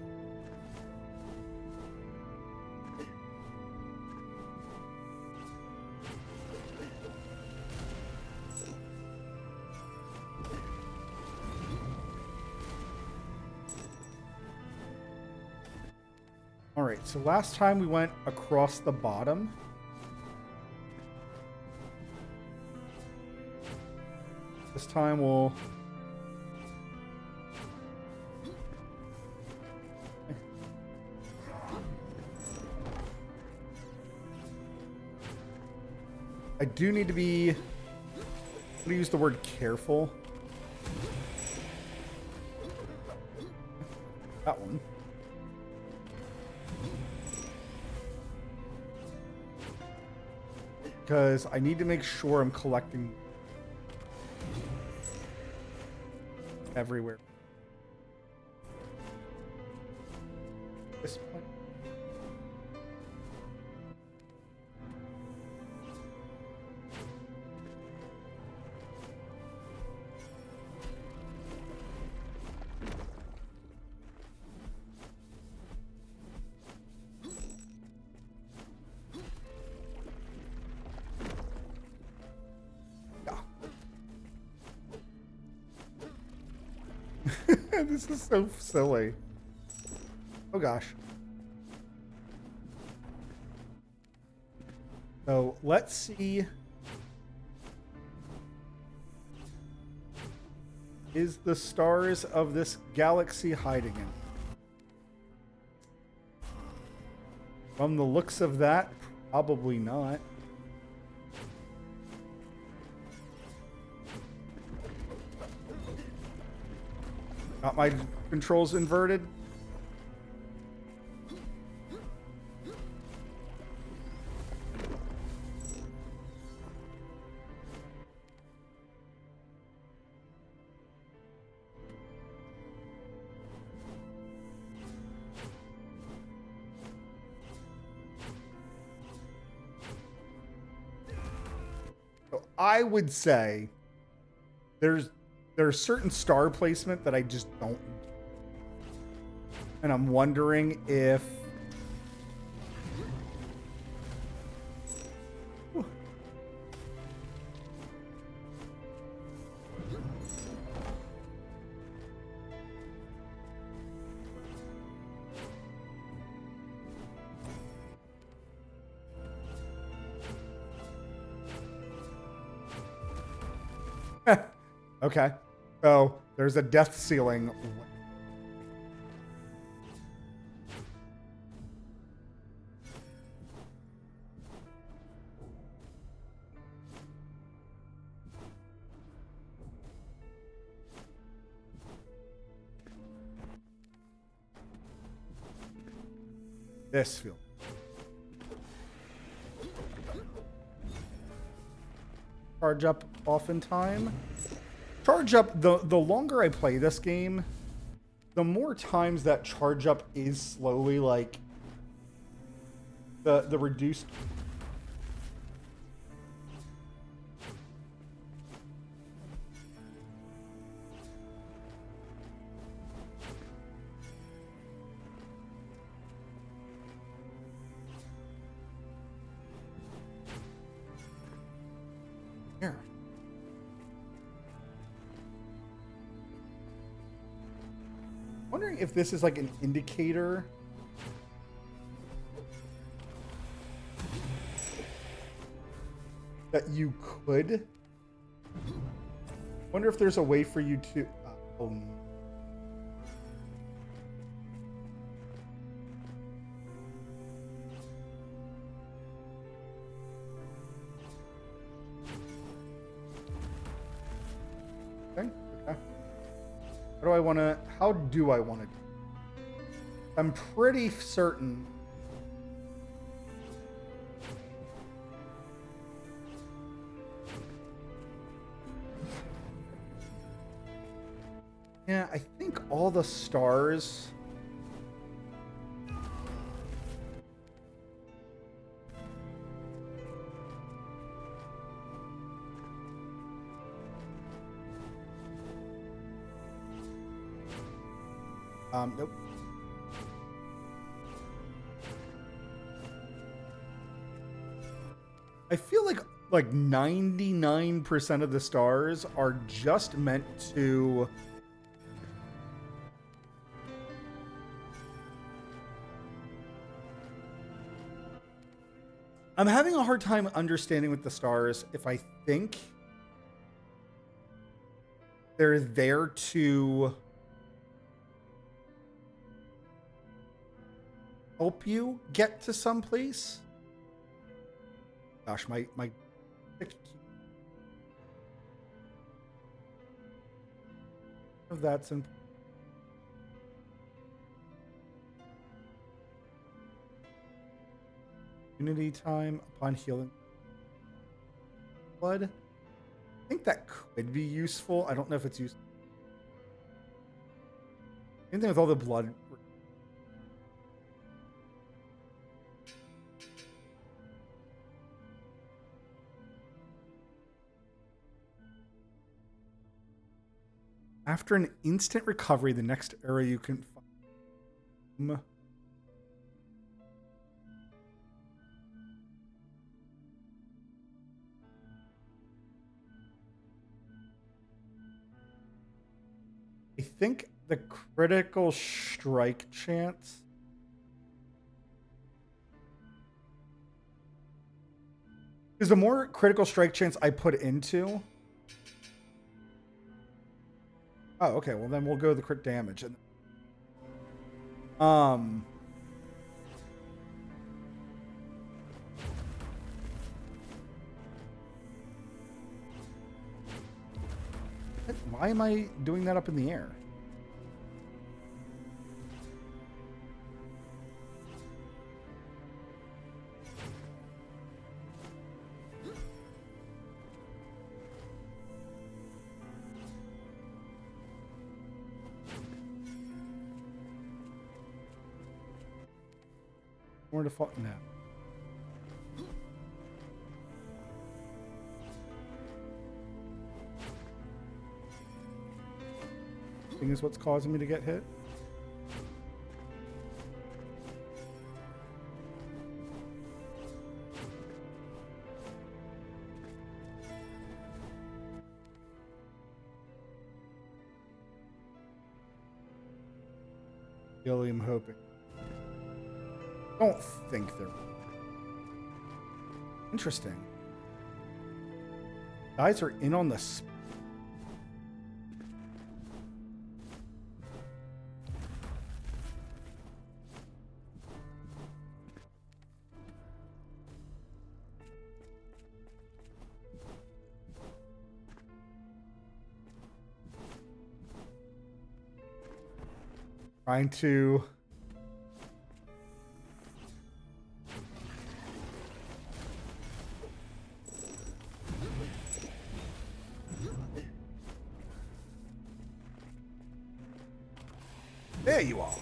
All right, so last time we went across the bottom. This time we'll... I do need to be... I'm going to use the word careful. That one. Because I need to make sure I'm collecting everywhere. This point. This is so silly. Oh gosh. So let's see. Is the stars of this galaxy hiding in? From the looks of that, probably not. Got my controls inverted. So I would say there's certain star placement that I just don't. And I'm wondering if... Okay. So there's a death ceiling. This field. Charge up off in time. Charge up, the longer I play this game, the more times that charge up is slowly like the reduced. Here. Wondering if this is like an indicator. That you could. Wonder if there's a way for you to. Okay. How do I want to? How do I want to? I'm pretty certain. Yeah, I think all the stars. Nope. I feel like 99% of the stars are just meant to I'm having a hard time understanding with the stars if I think they're there to help you get to someplace. Gosh, my that's in Unity time upon healing blood. I think that could be useful. I don't know if it's useful. Anything with all the blood. After an instant recovery, the next area you can find. I think the critical strike chance. Because the more critical strike chance I put into. Oh, okay. Well, then we'll go the crit damage. Why am I doing that up in the air? More default now. Thing is what's causing me to get hit. Really am hoping. Don't think they're interesting. Guys are in on this. Trying to... There you are.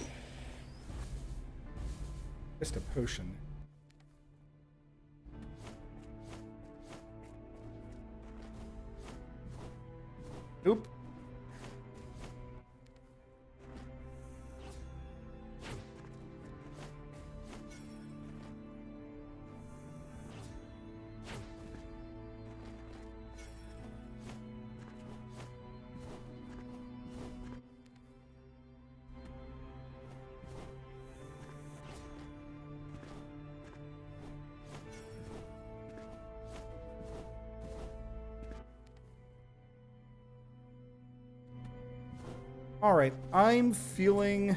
Just a potion. Nope. All right, I'm feeling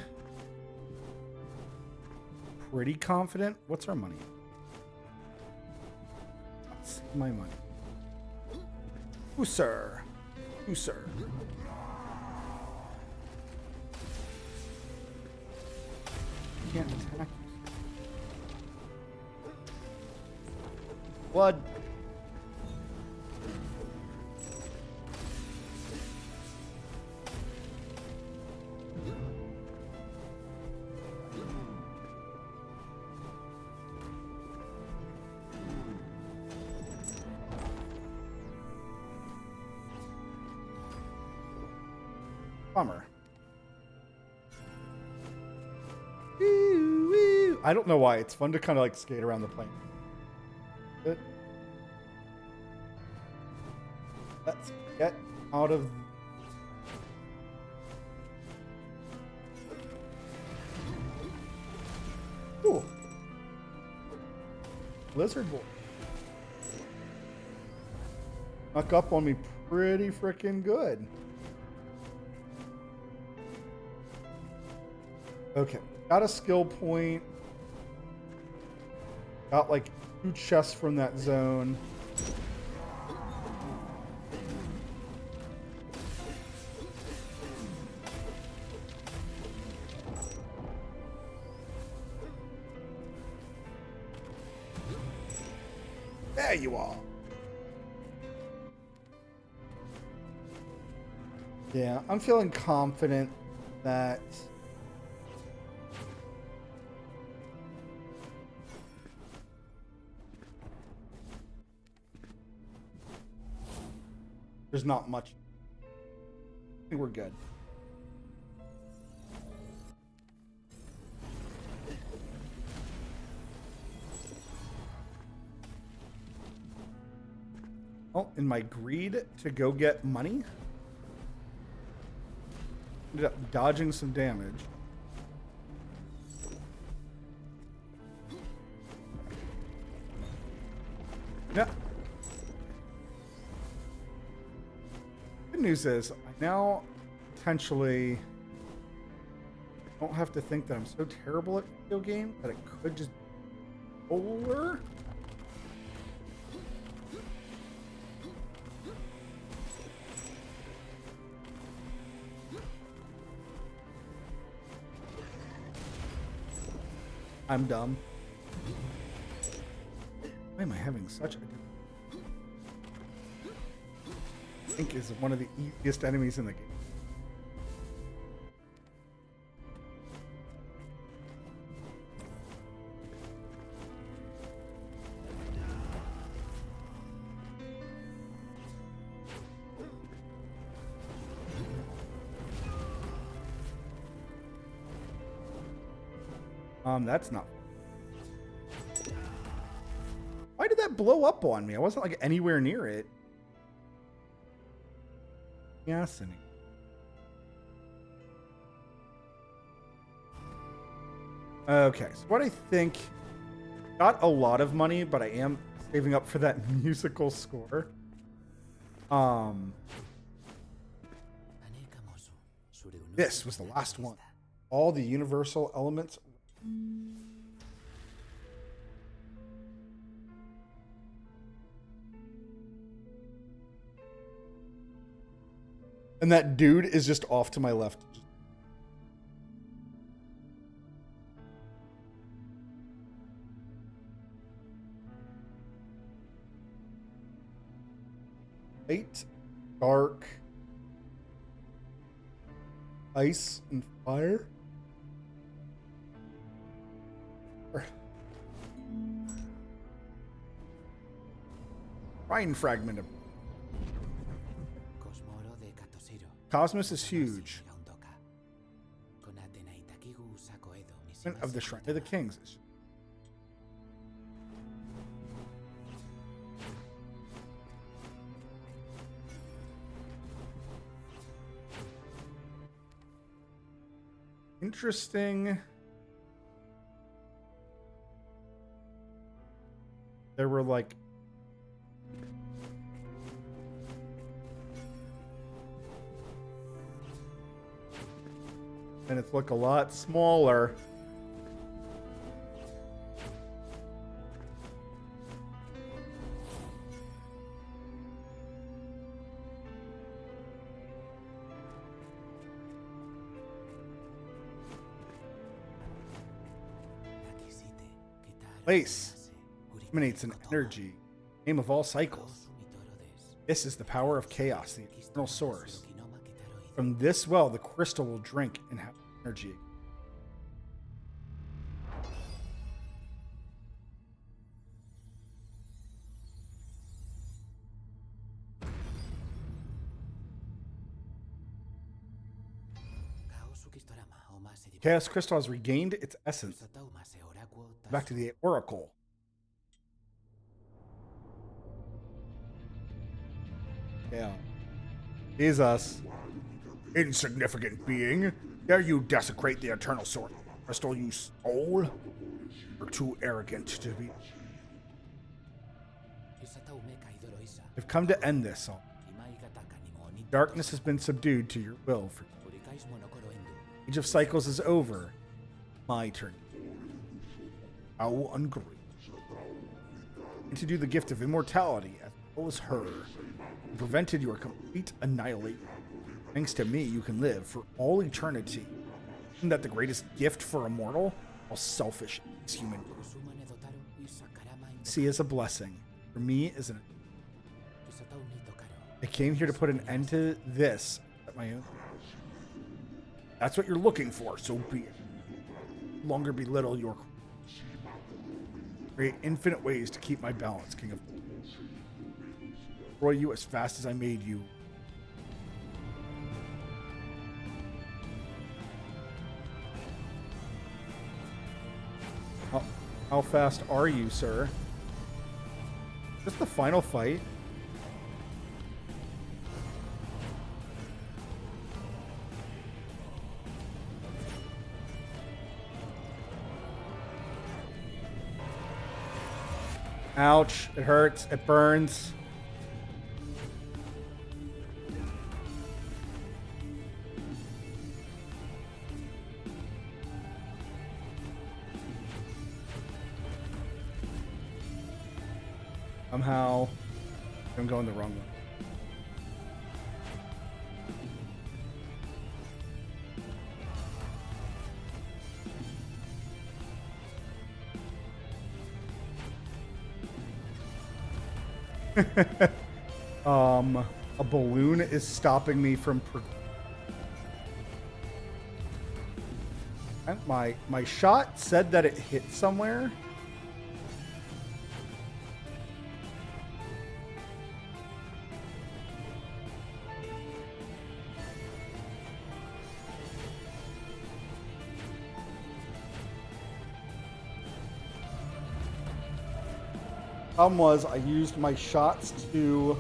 pretty confident. What's our money? That's my money. Ooh, sir. Ooh, sir. Can't attack you. Blood. Bummer. I don't know why. It's fun to kind of like skate around the plane. Good. Let's get out of... Ooh. Lizard boy. Snuck up on me pretty freaking good. Okay, got a skill point. Got like 2 chests from that zone. There you are. Yeah, I'm feeling confident that there's not much. I think we're good. Oh, in my greed to go get money, ended up dodging some damage. Yeah. Good news is I now potentially don't have to think that I'm so terrible at video games that it could just be over. I'm dumb. Why am I having such a... I think is one of the easiest enemies in the game. That's not... Why did that blow up on me? I wasn't like anywhere near it. Yes. Okay, so what I think, got a lot of money, but I am saving up for that musical score. This was the last one. All the universal elements. And that dude is just off to my left. light, dark, ice, and fire. Shrine fragment of Cosmos is huge. Of the Shrine of the Kings. Interesting. There were like and it's look a lot smaller. Place emanates an energy, name of all cycles. This is the power of chaos, the eternal source. From this well, the crystal will drink and have energy. Chaos crystal has regained its essence. Back to the Oracle. Yeah. Jesus. Insignificant being. Dare you desecrate the eternal source crystal, you soul? You're too arrogant to be. I've come to end this. Darkness has been subdued to your will. For Age of Cycles is over. My turn. How ungrateful. And to do the gift of immortality as well as her. You prevented your complete annihilation. Thanks to me, you can live for all eternity. Isn't that the greatest gift for a mortal? How selfish is human. See as a blessing. For me is an. I came here to put an end to this at my own. That's what you're looking for, so be it. No longer belittle your. Create infinite ways to keep my balance, King of. Destroy you as fast as I made you. How fast are you, sir? Is this the final fight? Ouch, it hurts, it burns. Somehow, I'm going the wrong way. A balloon is stopping me from. My shot said that it hit somewhere. Problem was, I used my shots to.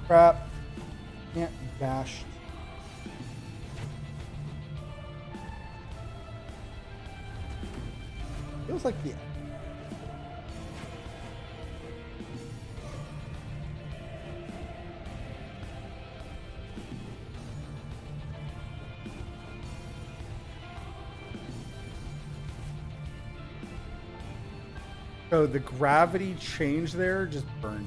Crap. Can't bash. Feels like the. So the gravity change there just burned.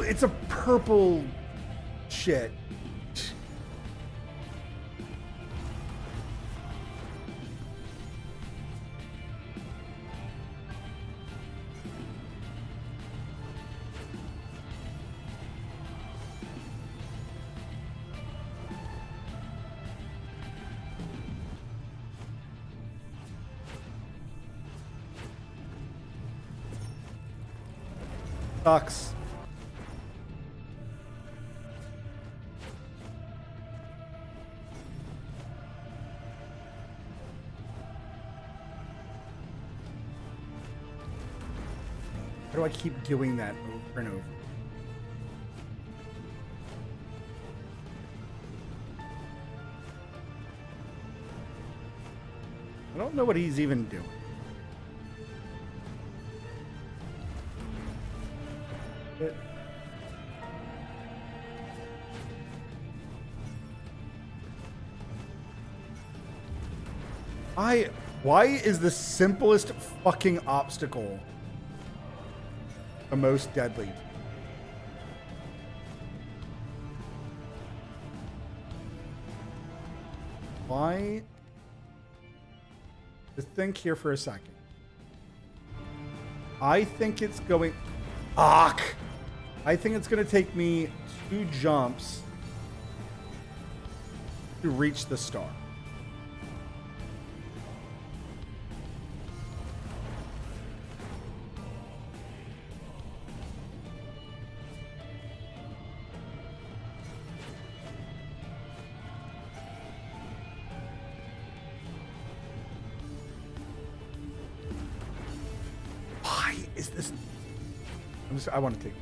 it's a purple shit. Sucks. How do I keep doing that over and over? I don't know what he's even doing. Why is the simplest fucking obstacle the most deadly? Why? Just think here for a second. I think it's going... Fuck! I think it's going to take me 2 jumps to reach the star. Is this? I want to take that.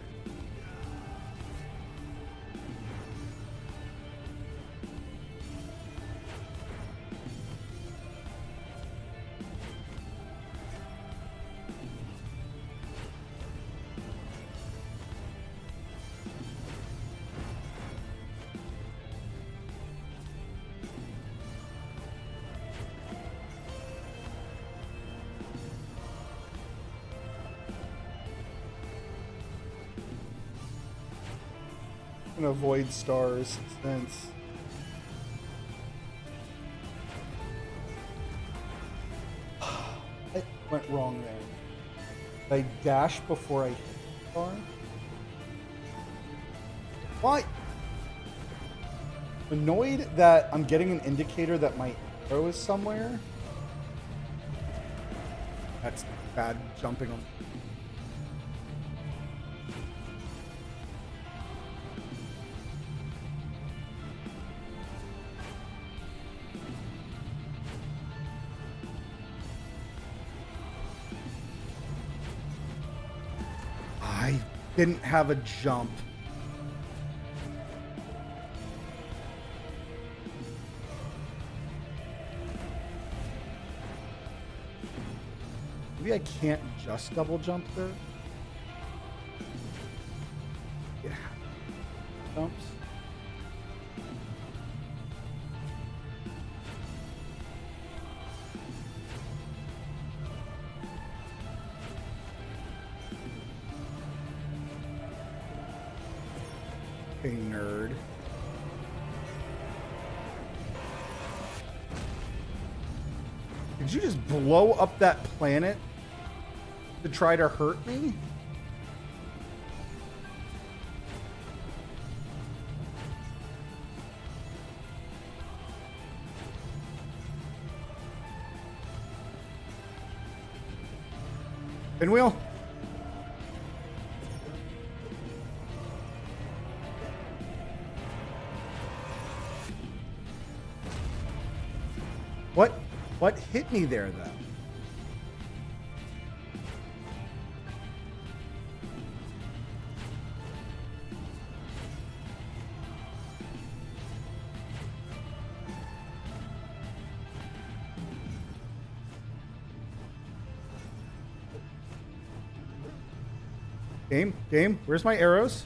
I'm gonna avoid stars since it went wrong there. Did I dash before I hit the star? Why? I'm annoyed that I'm getting an indicator that my arrow is somewhere. That's bad jumping on. I didn't have a jump. Maybe I can't just double jump there. Yeah. Jumps. A nerd. Did you just blow up that planet to try to hurt me? Pinwheel? What hit me there, though? Game, where's my arrows?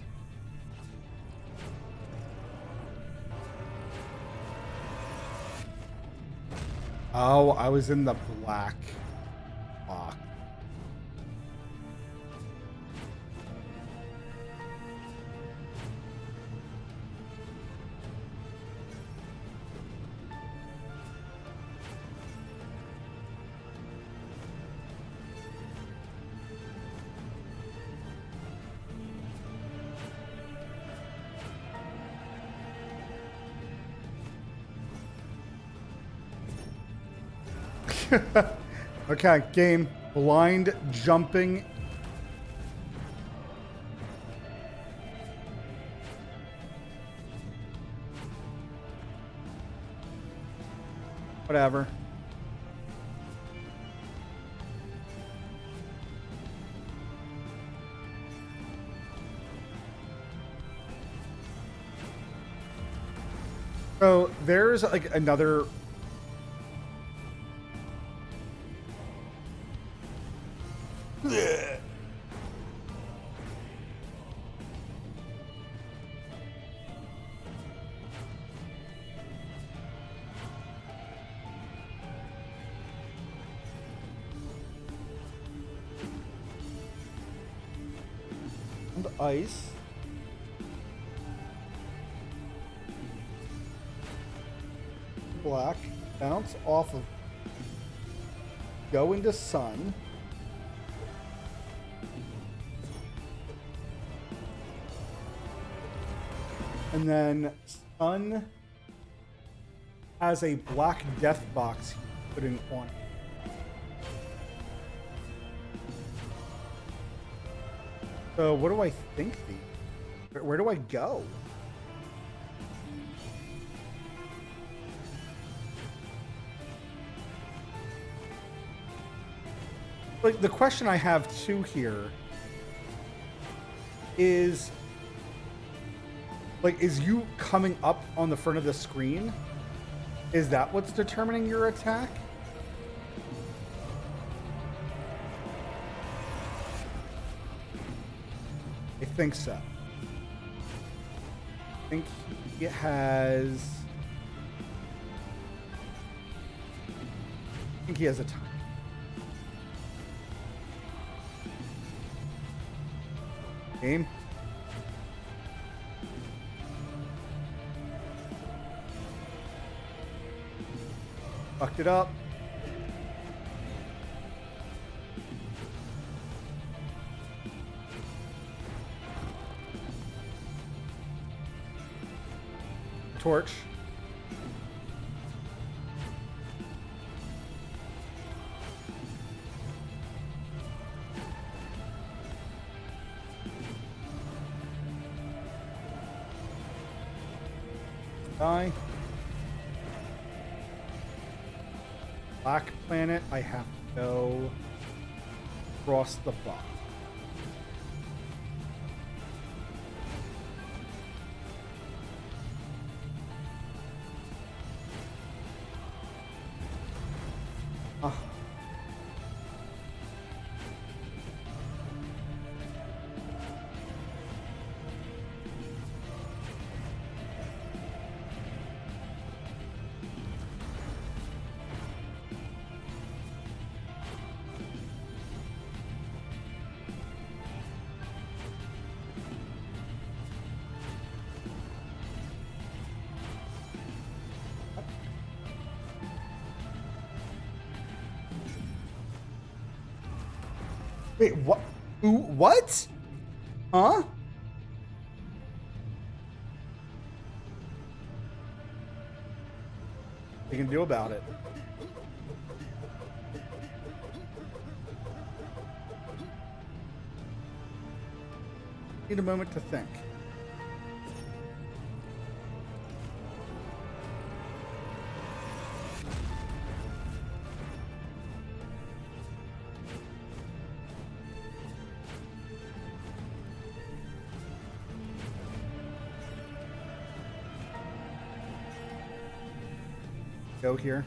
Oh, I was in the black box. Okay, game. Blind jumping. Whatever. So there's like another. And ice. Black. Bounce off of. Go into sun. And then sun has a black death box put in on it. So what do I think the? Where do I go? Like the question I have too here is like, is you coming up on the front of the screen? Is that what's determining your attack? I think so. I think it has. I think he has a time. Game. Fucked it up. Torch. Die. Black planet, I have to go across the box. Wait, what? Ooh, what? Huh? You can do about it. Need a moment to think. Go here.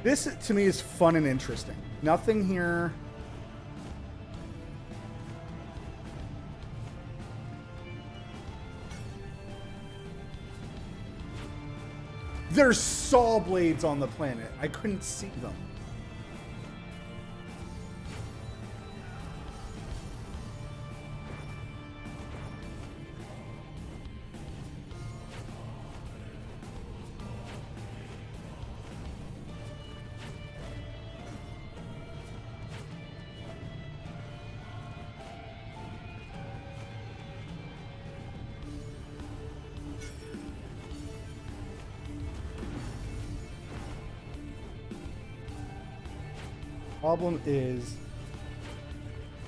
This to me is fun and interesting. Nothing here. There's saw blades on the planet. I couldn't see them. Problem is,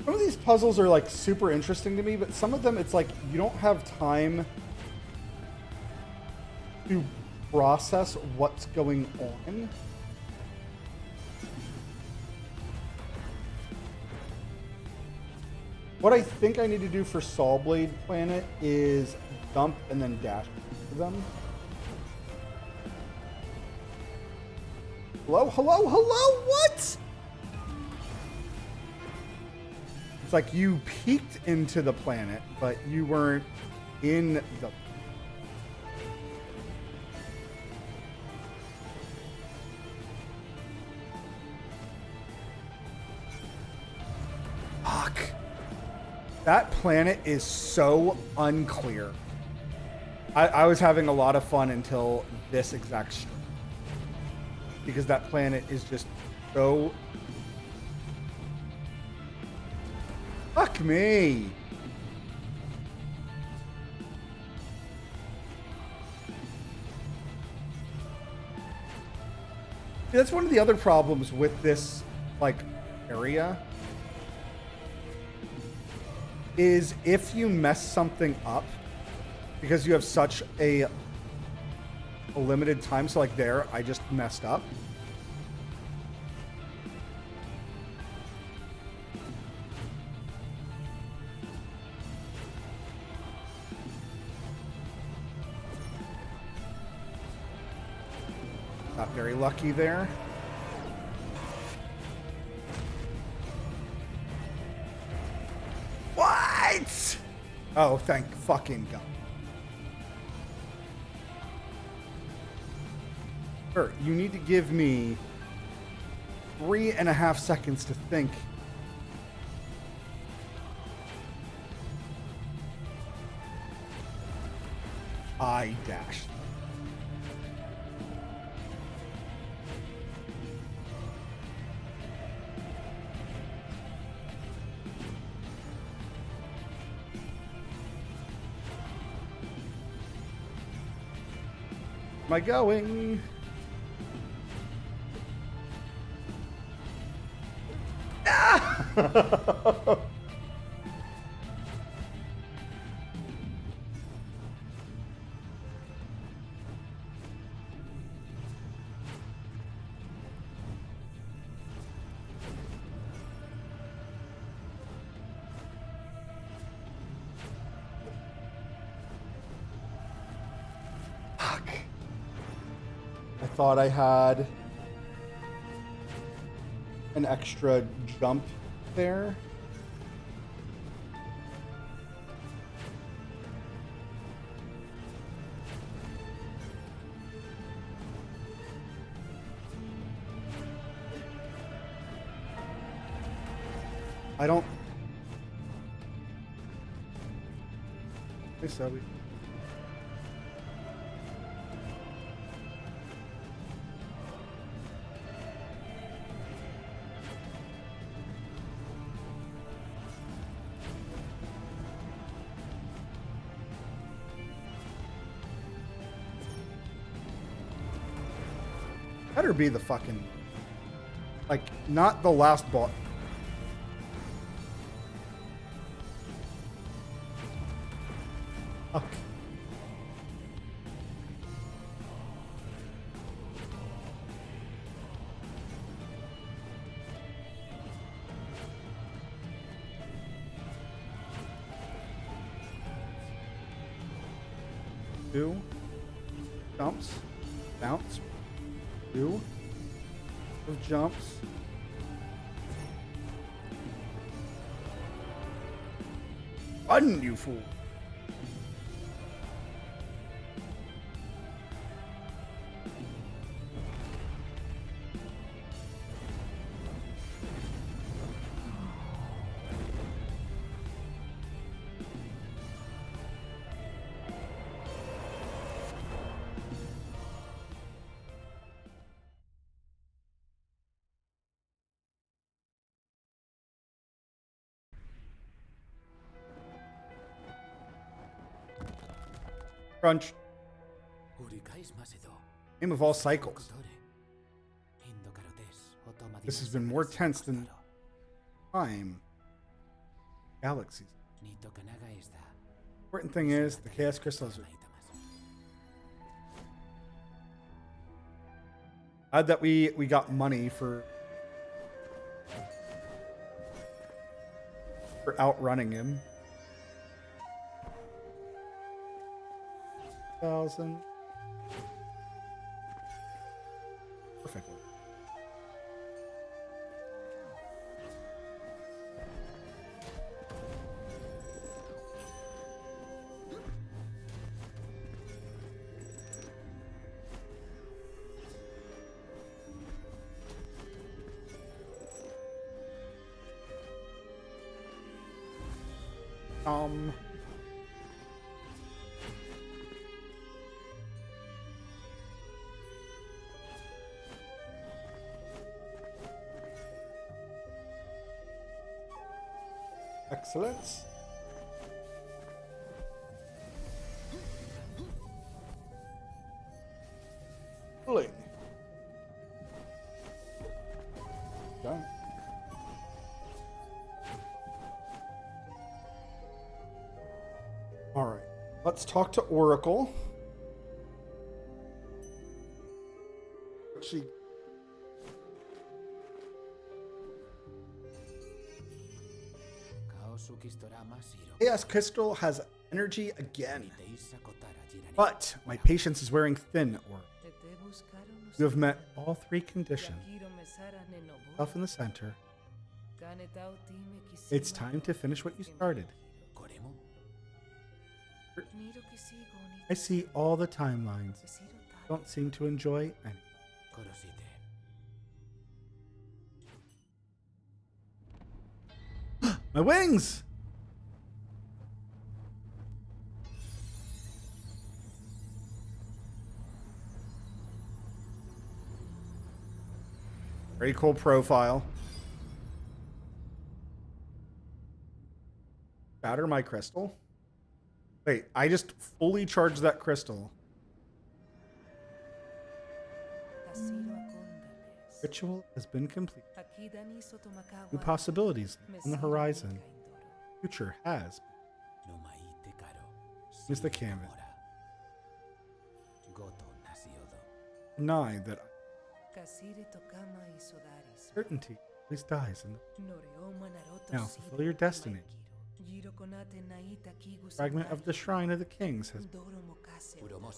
some of these puzzles are like super interesting to me, but some of them it's like you don't have time to process what's going on. What I think I need to do for Sawblade Planet is jump and then dash to them. Hello, hello, hello, what? It's like you peeked into the planet, but you weren't in the... Fuck. That planet is so unclear. I was having a lot of fun until this exact stream. Because that planet is just so... Fuck me. That's one of the other problems with this, like, area. Is if you mess something up, because you have such a limited time. So, like, there, I just messed up. Not very lucky there. What? Oh, thank fucking God. Sure, you need to give me 3.5 seconds to think. I dashed. Am I going? Ah! Fuck. I thought I had an extra jump there. I don't... Hey, Subby. Better be the fucking... Like, not the last boss. Fuck. Two. Jumps. Bounce. Two. Of jumps. Run, you fool. Crunch. Aim of all cycles. This has been more tense than time. Galaxies. Important thing is the chaos crystals are glad that we got money for outrunning him. 1,000. Perfect. Excellent. Pulling. Done. All right. Let's talk to Oracle. She Chaos Crystal has energy again. But my patience is wearing thin, Oracle. You have met all three conditions. Self in the center. It's time to finish what you started. I see all the timelines. Don't seem to enjoy any. My wings! Very cool profile. Batter my crystal. Wait, I just fully charged that crystal. Ritual has been complete. New possibilities on the horizon. Future has. Is the canvas. Deny that certainty always dies in the... Now fulfill your destiny. Fragment of the Shrine of the Kings has been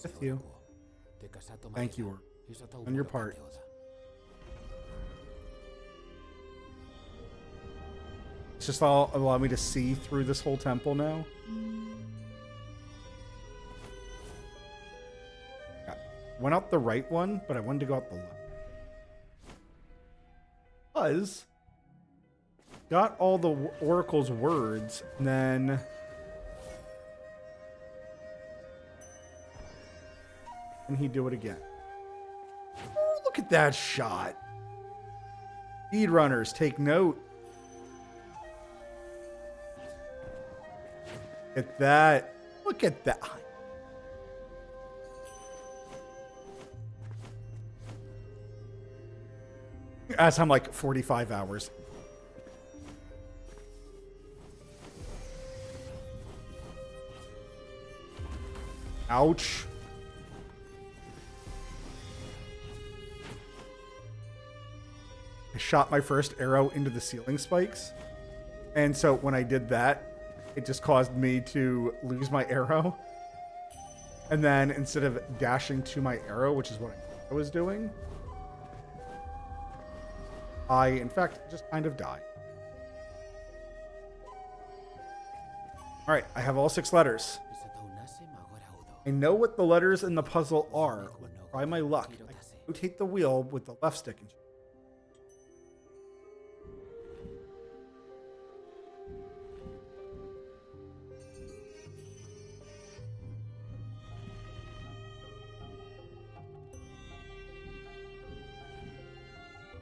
with you. Thank you on your part. It's just all allow me to see through this whole temple now. Yeah. Went out the right one, but I wanted to go out the left. Because got all the Oracle's words, and then can he do it again? Oh, look at that shot. Speedrunners, take note. Look at that. Look at that. As I'm like 45 hours. Ouch. I shot my first arrow into the ceiling spikes. And so when I did that, it just caused me to lose my arrow. And then instead of dashing to my arrow, which is what I was doing, I, in fact, just kind of died. All right, I have all 6 letters. I know what the letters in the puzzle are. Let's try my luck. I can rotate the wheel with the left stick.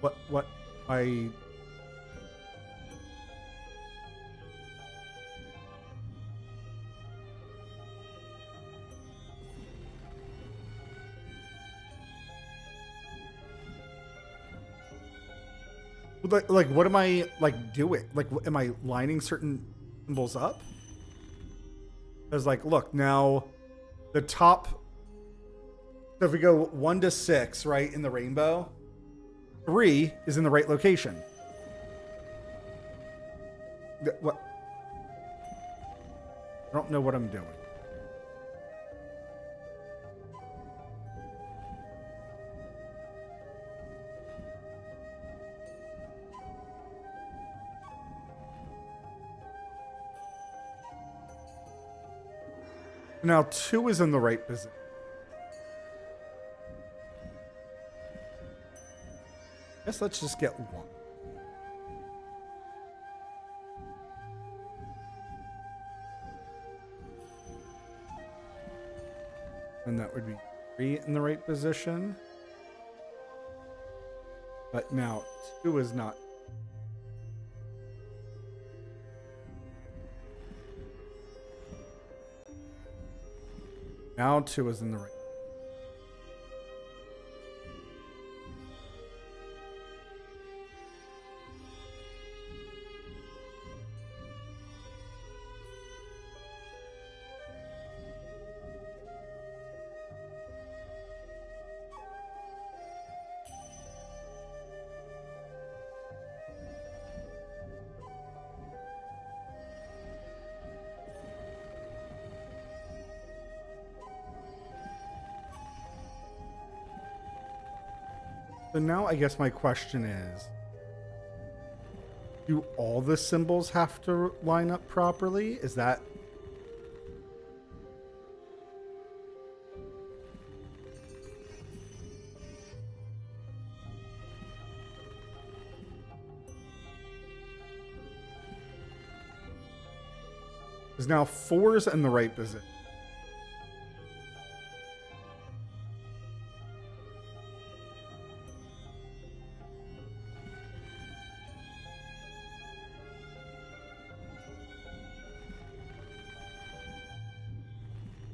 What I... Like what am I like doing? Like, am I lining certain symbols up? Because like, look now, the top. So if we go 1 to 6, right, in the rainbow, 3 is in the right location. What? I don't know what I'm doing. Now 2 is in the right position. Guess let's just get 1. And that would be 3 in the right position. But now 2 is not. Now 2 is in the right. So now I guess my question is, do all the symbols have to line up properly? Is that... Because now 4 is in the right position.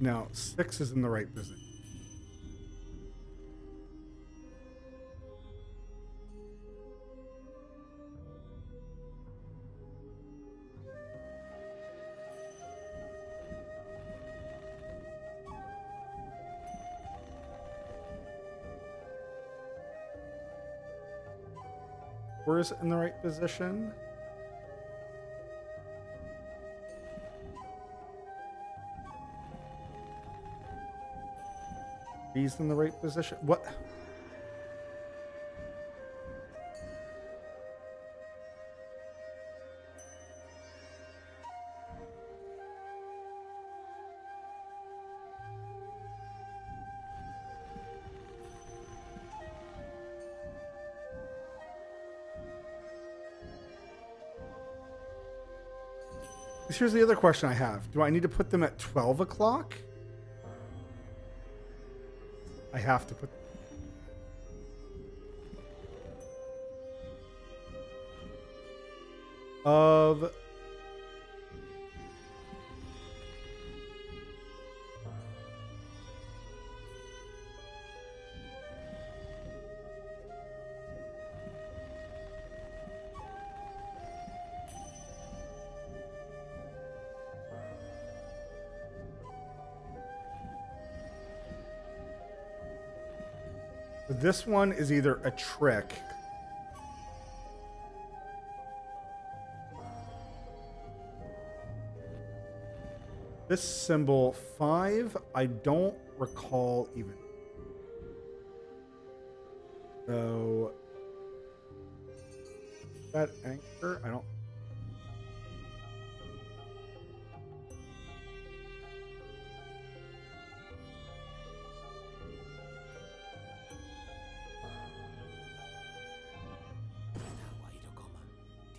Now 6 is in the right position. Four is in the right position. He's in the right position. What? Here's the other question I have. Do I need to put them at 12 o'clock? I have to put... Of... This one is either a trick. This symbol 5, I don't recall even. So that anchor, I don't.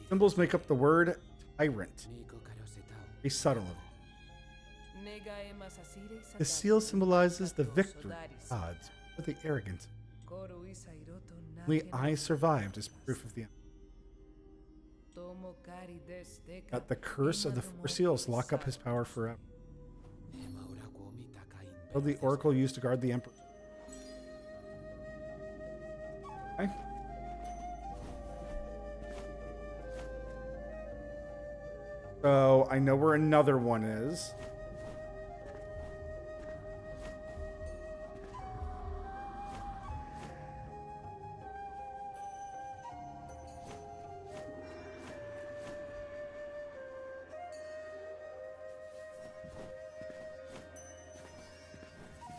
Symbols make up the word tyrant. Be subtle of it. The seal symbolizes the victory of gods with the arrogance. Only I survived as proof of the that the curse of the 4 seals lock up his power forever. What the oracle used to guard the emperor. Okay. So I know where another one is.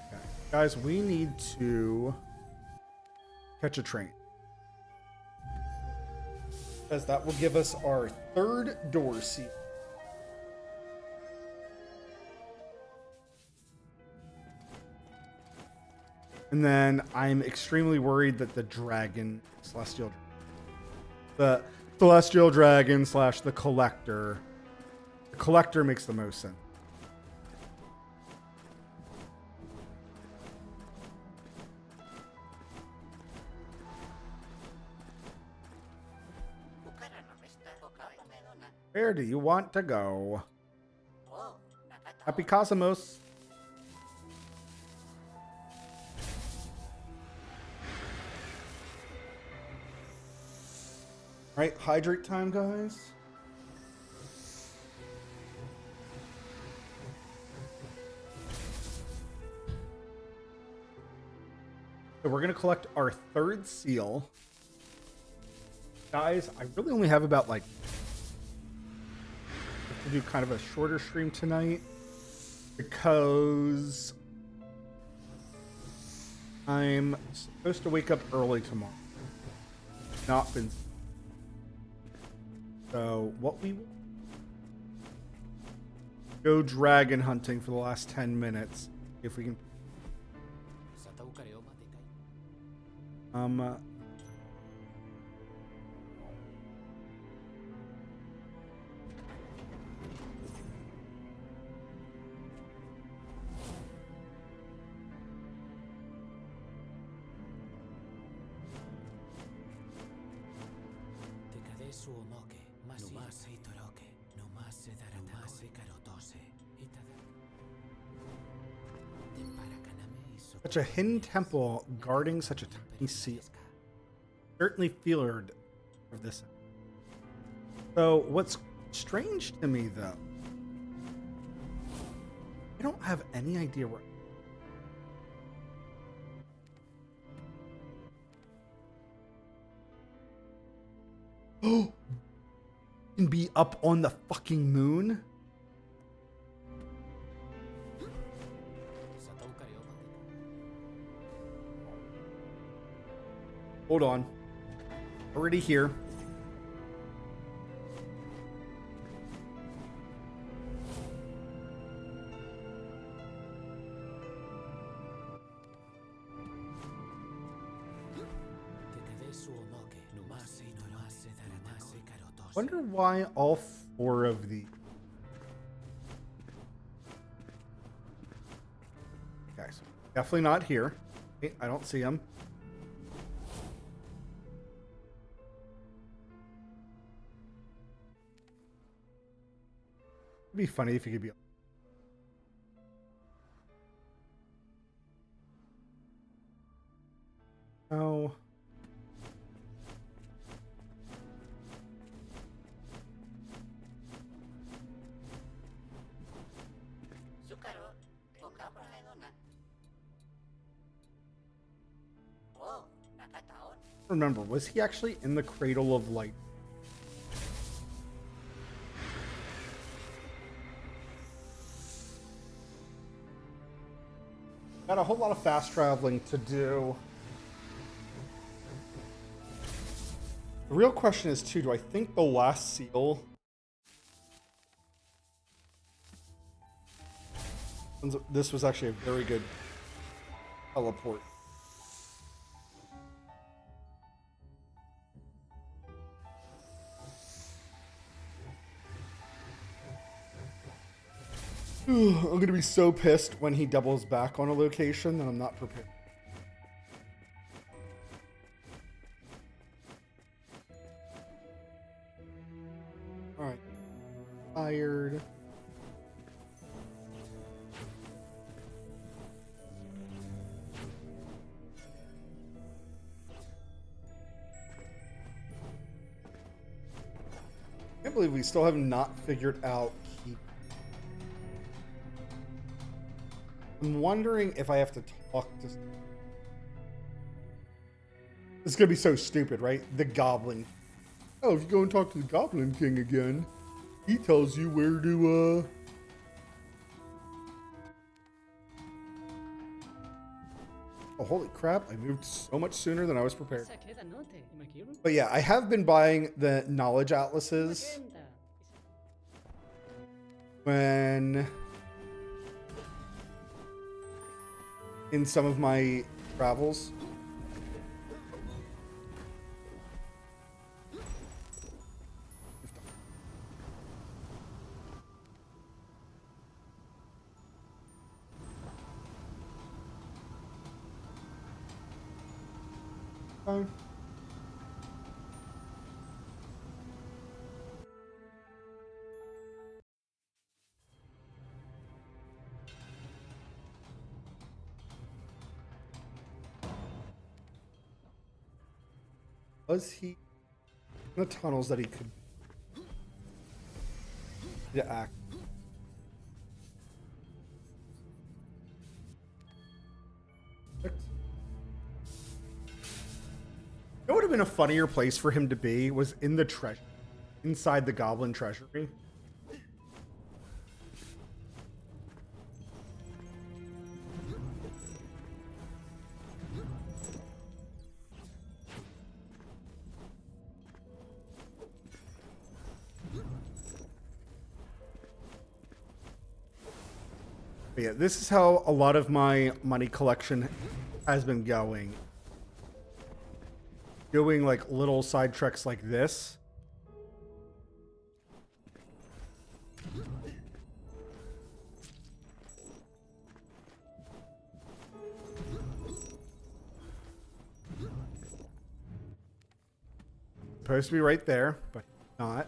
Okay. Guys, we need to catch a train. Because that will give us our third door seat. And then I'm extremely worried that the celestial dragon slash the collector makes the most sense. Where do you want to go? Happy Cosmos. All right, hydrate time, guys. So we're going to collect our third seal. Guys, I really only have about like... to do kind of a shorter stream tonight because I'm supposed to wake up early tomorrow. Not been... So what we will go dragon hunting for the last 10 minutes if we can. Such a hidden temple guarding such a tiny seal. Certainly feared of this. So what's strange to me though, I don't have any idea where. Oh, can be up on the fucking moon. Hold on. Already here. Wonder why all four of the... Okay, so definitely not here. Okay, I don't see them. It'd be funny if you could be... Oh... Remember, was he actually in the Cradle of Light? Got a whole lot of fast traveling to do. The real question is too, do I think the last seal... This was actually a very good teleport. I'm gonna be so pissed when he doubles back on a location that I'm not prepared. Alright. Tired. can't believe we still have not figured out heat. I'm wondering if I have to talk to... This is going to be so stupid, right? The Goblin. Oh, if you go and talk to the Goblin King again, he tells you where to, Oh, holy crap. I moved so much sooner than I was prepared. But yeah, I have been buying the knowledge atlases when in some of my travels. Was he in the tunnels that he could act? It would have been a funnier place for him to be was in the treasure, inside the Goblin Treasury. But yeah, this is how a lot of my money collection has been going. Doing like little side treks like this. Supposed to be right there, but not.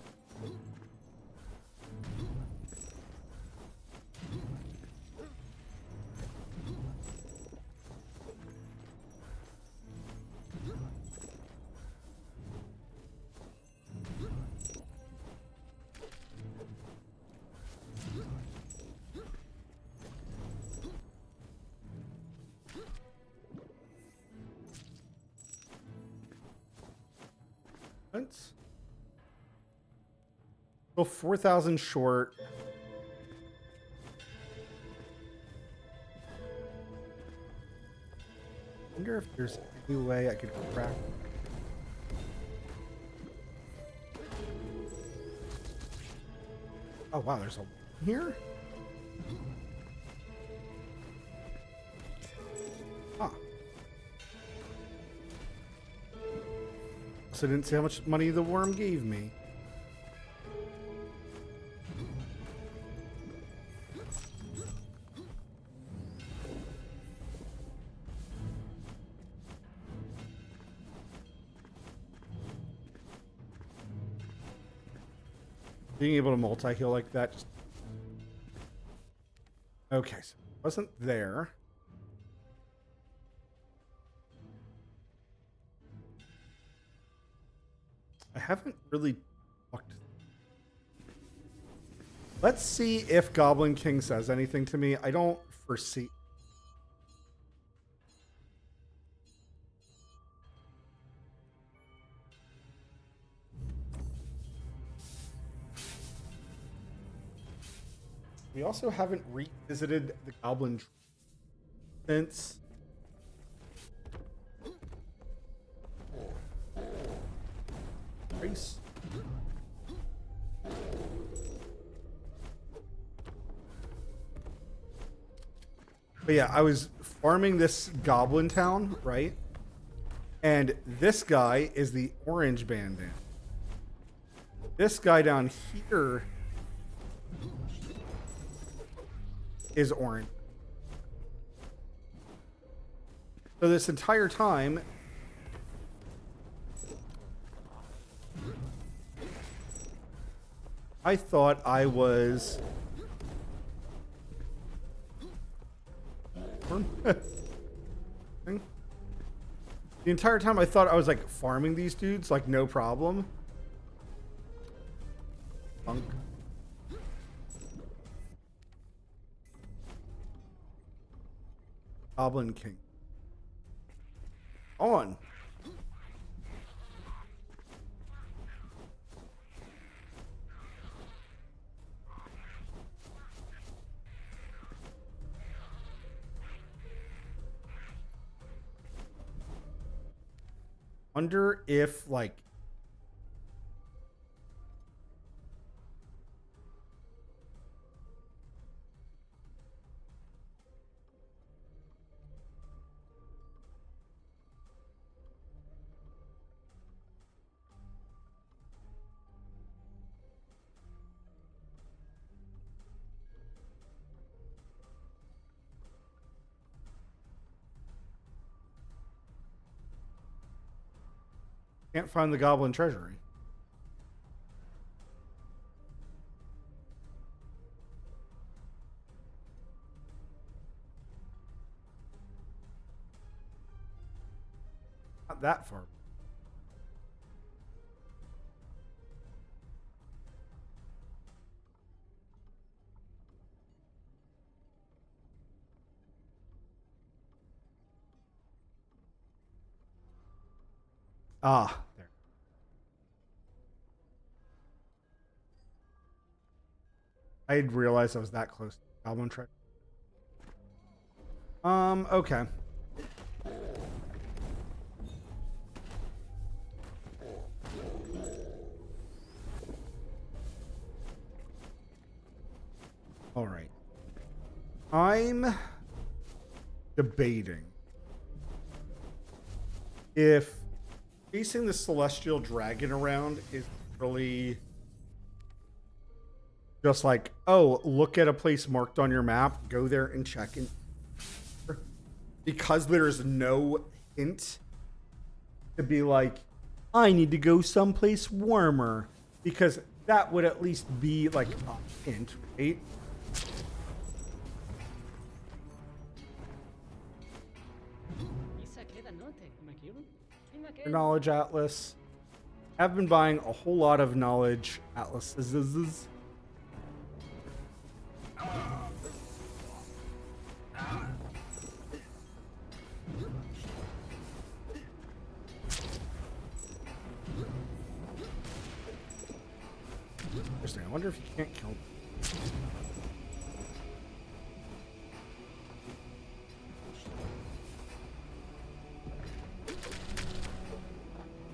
Go 4,000 short. I wonder if there's any way I could crack. Oh wow, there's a here. Ah. So I didn't see how much money the worm gave me. Being able to multi-heal like that just... Okay, so it wasn't there. I haven't really talked. Let's see if Goblin King says anything to me. I don't foresee. We also haven't revisited the Goblin since Grace. But yeah, I was farming this Goblin town, right? And this guy is the Orange Bandit. This guy down here is orange. So this entire time, I thought I was the entire time I thought I was like farming these dudes like no problem. Funk. Goblin King. On. Wonder if, like, can't find the Goblin Treasury. Not that far. Ah, there. I didn't realize I was that close to the Goblin Treasury. Okay. All right. I'm debating if chasing the celestial dragon around is really just like, oh, look at a place marked on your map, go there and check in. Because there's no hint to be like, I need to go someplace warmer. Because that would at least be like a hint, right? Knowledge Atlas. I've been buying a whole lot of knowledge atlases. Interesting. I wonder if you can't kill them.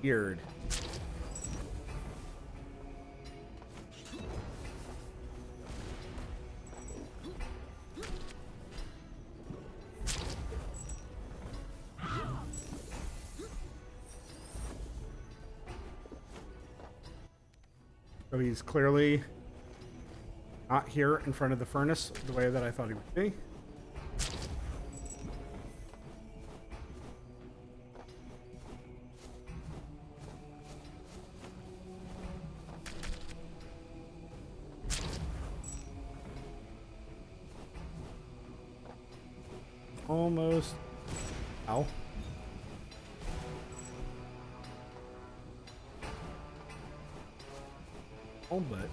Weird. So he's clearly not here in front of the furnace the way that I thought he would be. Almost. Ow. Oh, but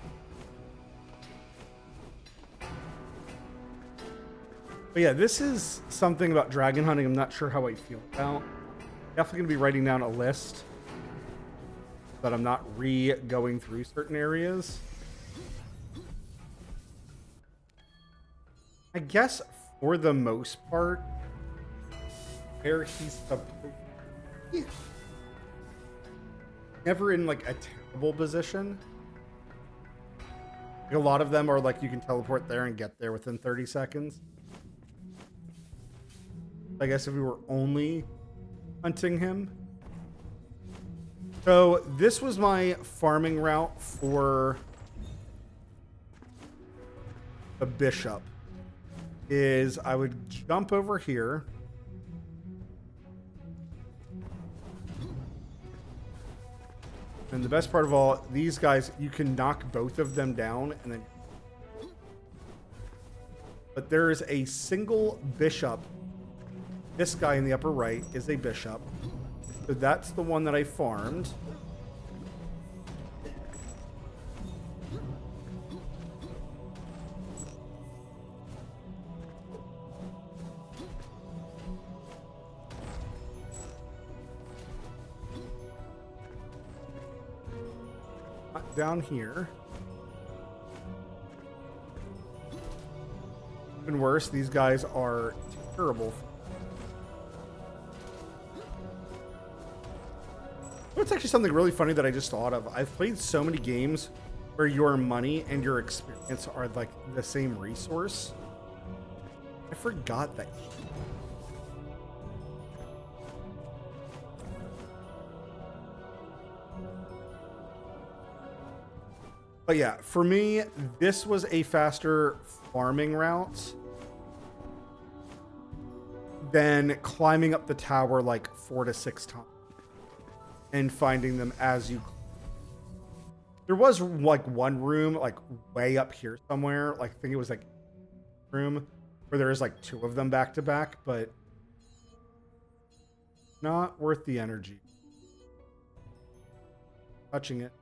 yeah, this is something about dragon hunting I'm not sure how I feel about. Definitely gonna be writing down a list that I'm not going through certain areas. I guess for the most part, where he's never in like a terrible position. Like, a lot of them are like you can teleport there and get there within 30 seconds. I guess if we were only hunting him. So this was my farming route for the bishop. Is I would jump over here. And the best part of all, these guys, you can knock both of them down and then... But there is a single bishop. This guy in the upper right is a bishop. So that's the one that I farmed. down here. Even worse, these guys are terrible. It's actually something really funny that I just thought of. I've played so many games where your money and your experience are like the same resource. I forgot that. But yeah, for me, this was a faster farming route than climbing up the tower like 4 to 6 times and finding them as you. There was like one room like way up here somewhere, like I think it was like room where there was like 2 of them back to back, but not worth the energy. Touching it.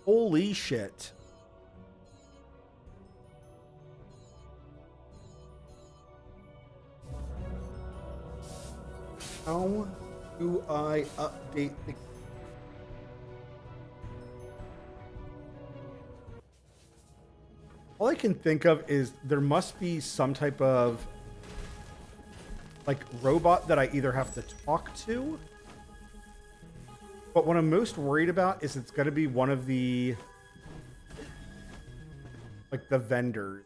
Holy shit. How do I update the... All I can think of is there must be some type of like robot that I either have to talk to. But what I'm most worried about is it's going to be one of the, like the vendors.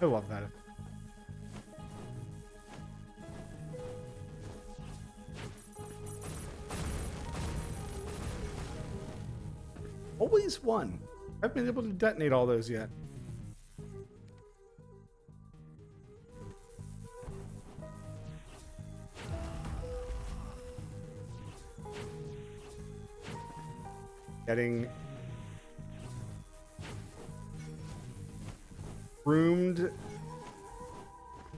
I love that. Always one. I haven't been able to detonate all those yet. Getting roomed,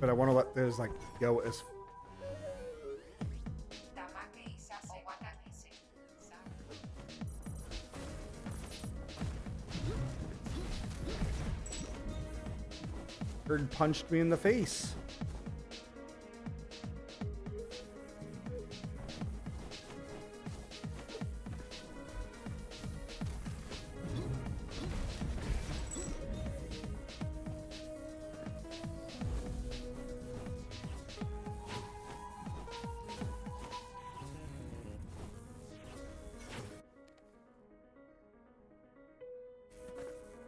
but I want to let those like go as Bird punched me in the face.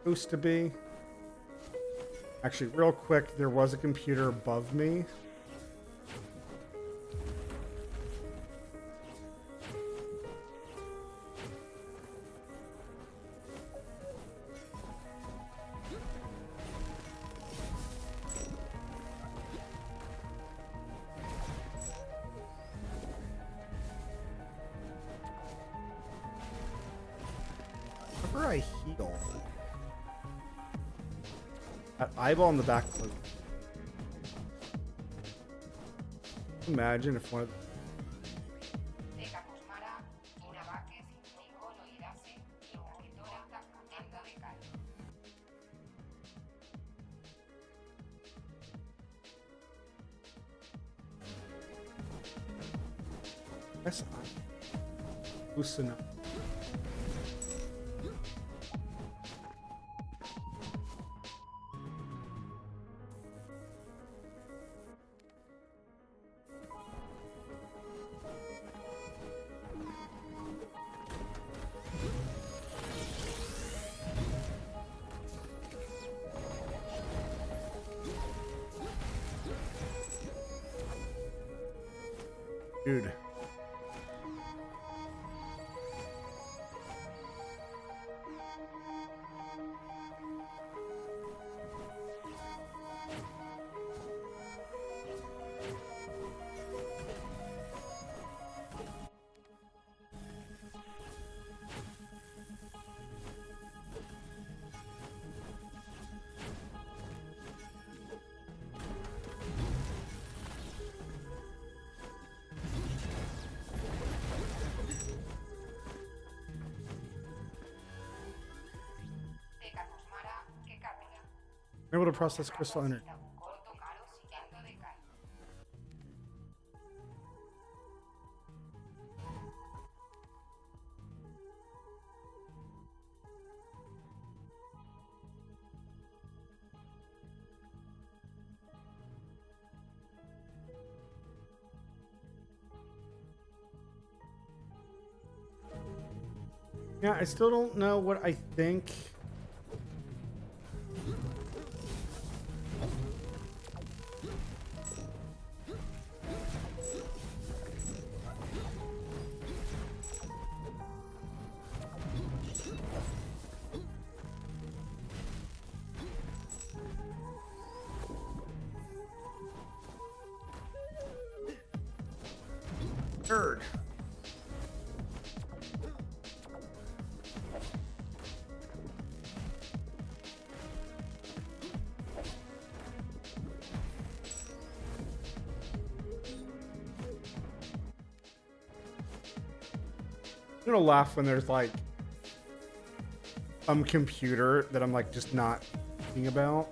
Supposed to be. Actually, real quick, there was a computer above me. Whenever I heal, that eyeball in the back. Imagine if one of yes, loosen up. Dude. We're able to process crystal energy. Yeah, I still don't know what I think. Third. I'm gonna laugh when there's like some computer that I'm like just not thinking about.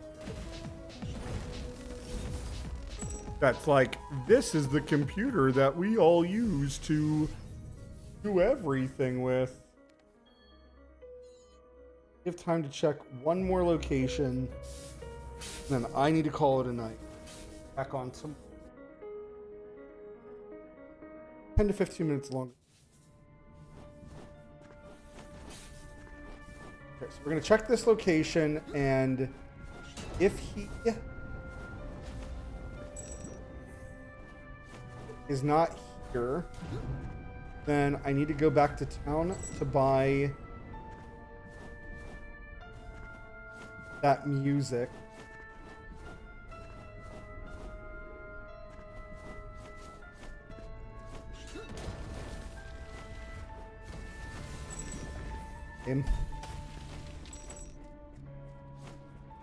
That's like, this is the computer that we all use to do everything with. We have time to check one more location, and then I need to call it a night. Back on some 10 to 15 minutes longer. Okay, so we're gonna check this location, and if he is not here, then I need to go back to town to buy that music.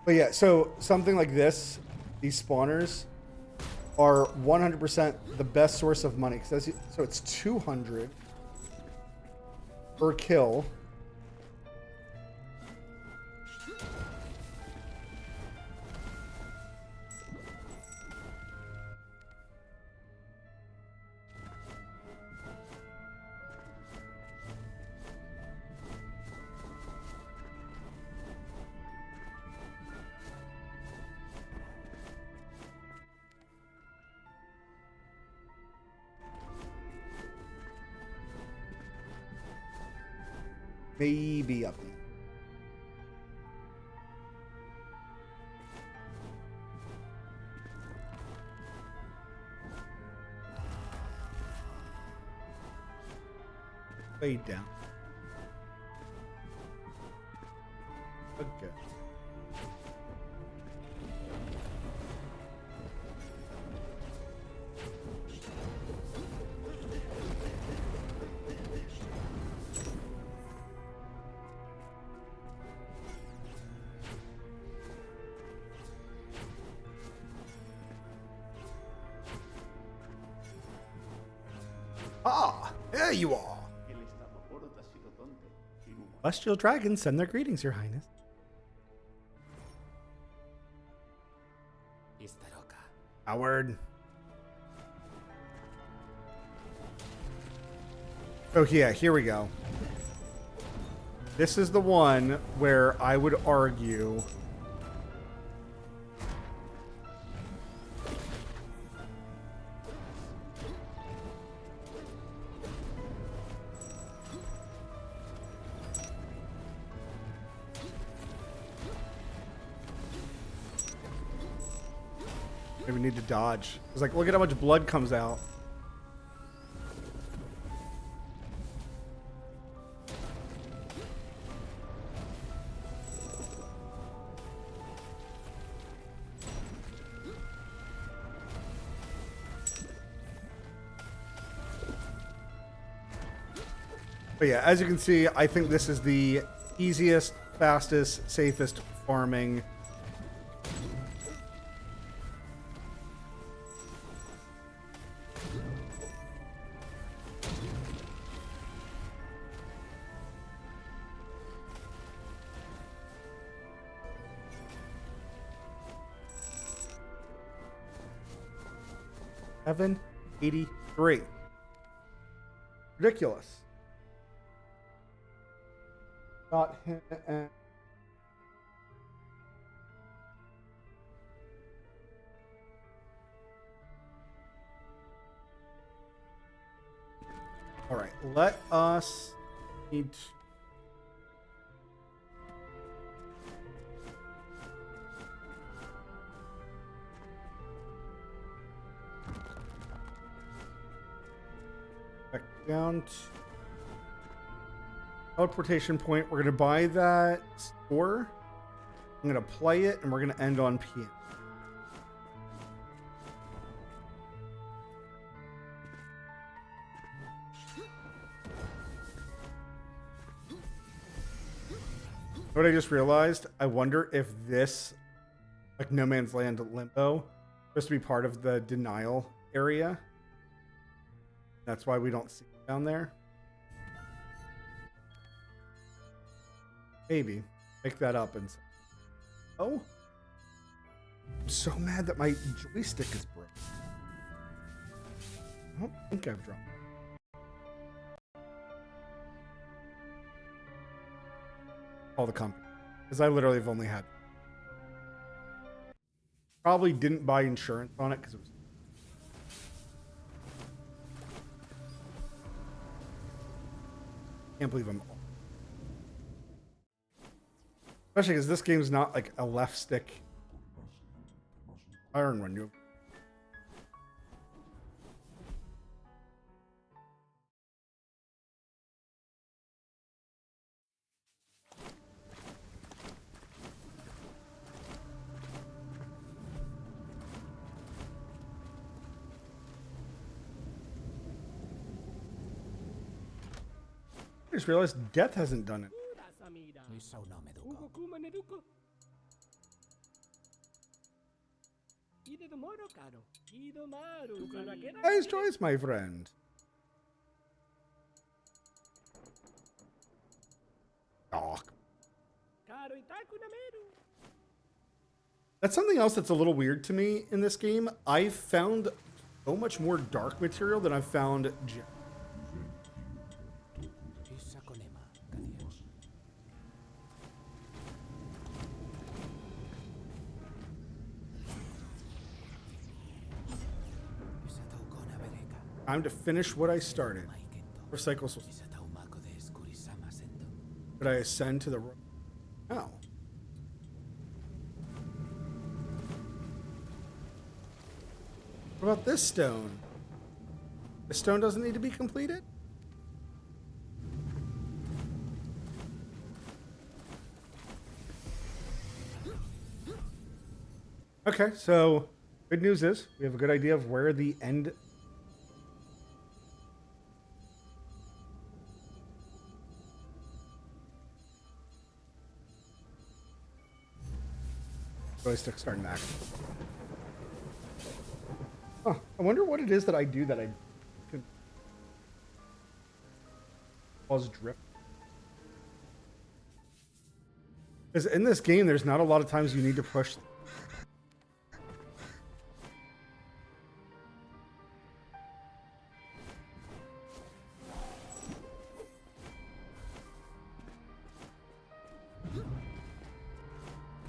But yeah, so something like this, these spawners are 100% the best source of money. So it's 200 per kill. Maybe up there. Way down. Okay. Ah, there you are. Celestial dragons send their greetings, Your Highness. Howard. Oh yeah, here we go. This is the one where I would argue we need to dodge. It's like, look at how much blood comes out. But yeah, as you can see, I think this is the easiest, fastest, safest farming. 783. Ridiculous. Got him at... All right, let us need to... Back down to teleportation point. We're going to buy that score. I'm going to play it, and we're going to end on PM. What I just realized, I wonder if this, like No Man's Land Limbo, is supposed to be part of the denial area. That's why we don't see it down there. Maybe. Pick that up and say, oh. I'm so mad that my joystick is broken. I don't think I've dropped it. All the company, because I literally have only had, probably didn't buy insurance on it because it was, can't believe I'm, especially because this game's not like a left stick iron one. You I just realized Death hasn't done it. Nice choice, my friend. Oh. That's something else that's a little weird to me in this game. I've found so much more dark material than I've found. Time to finish what I started. Recycle. Could I ascend to the... Oh. What about this stone? This stone doesn't need to be completed? Okay, so good news is we have a good idea of where the end... joystick starting to act. Huh, I wonder what it is that I do that I can cause drift. Because in this game, there's not a lot of times you need to push.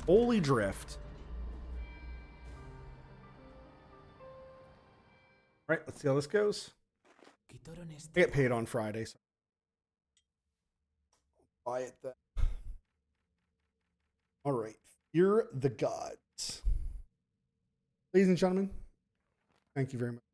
Holy drift. All right, let's see how this goes. I get paid on Friday, so I'll buy it then. All right, Fear the Gods. Ladies and gentlemen, thank you very much.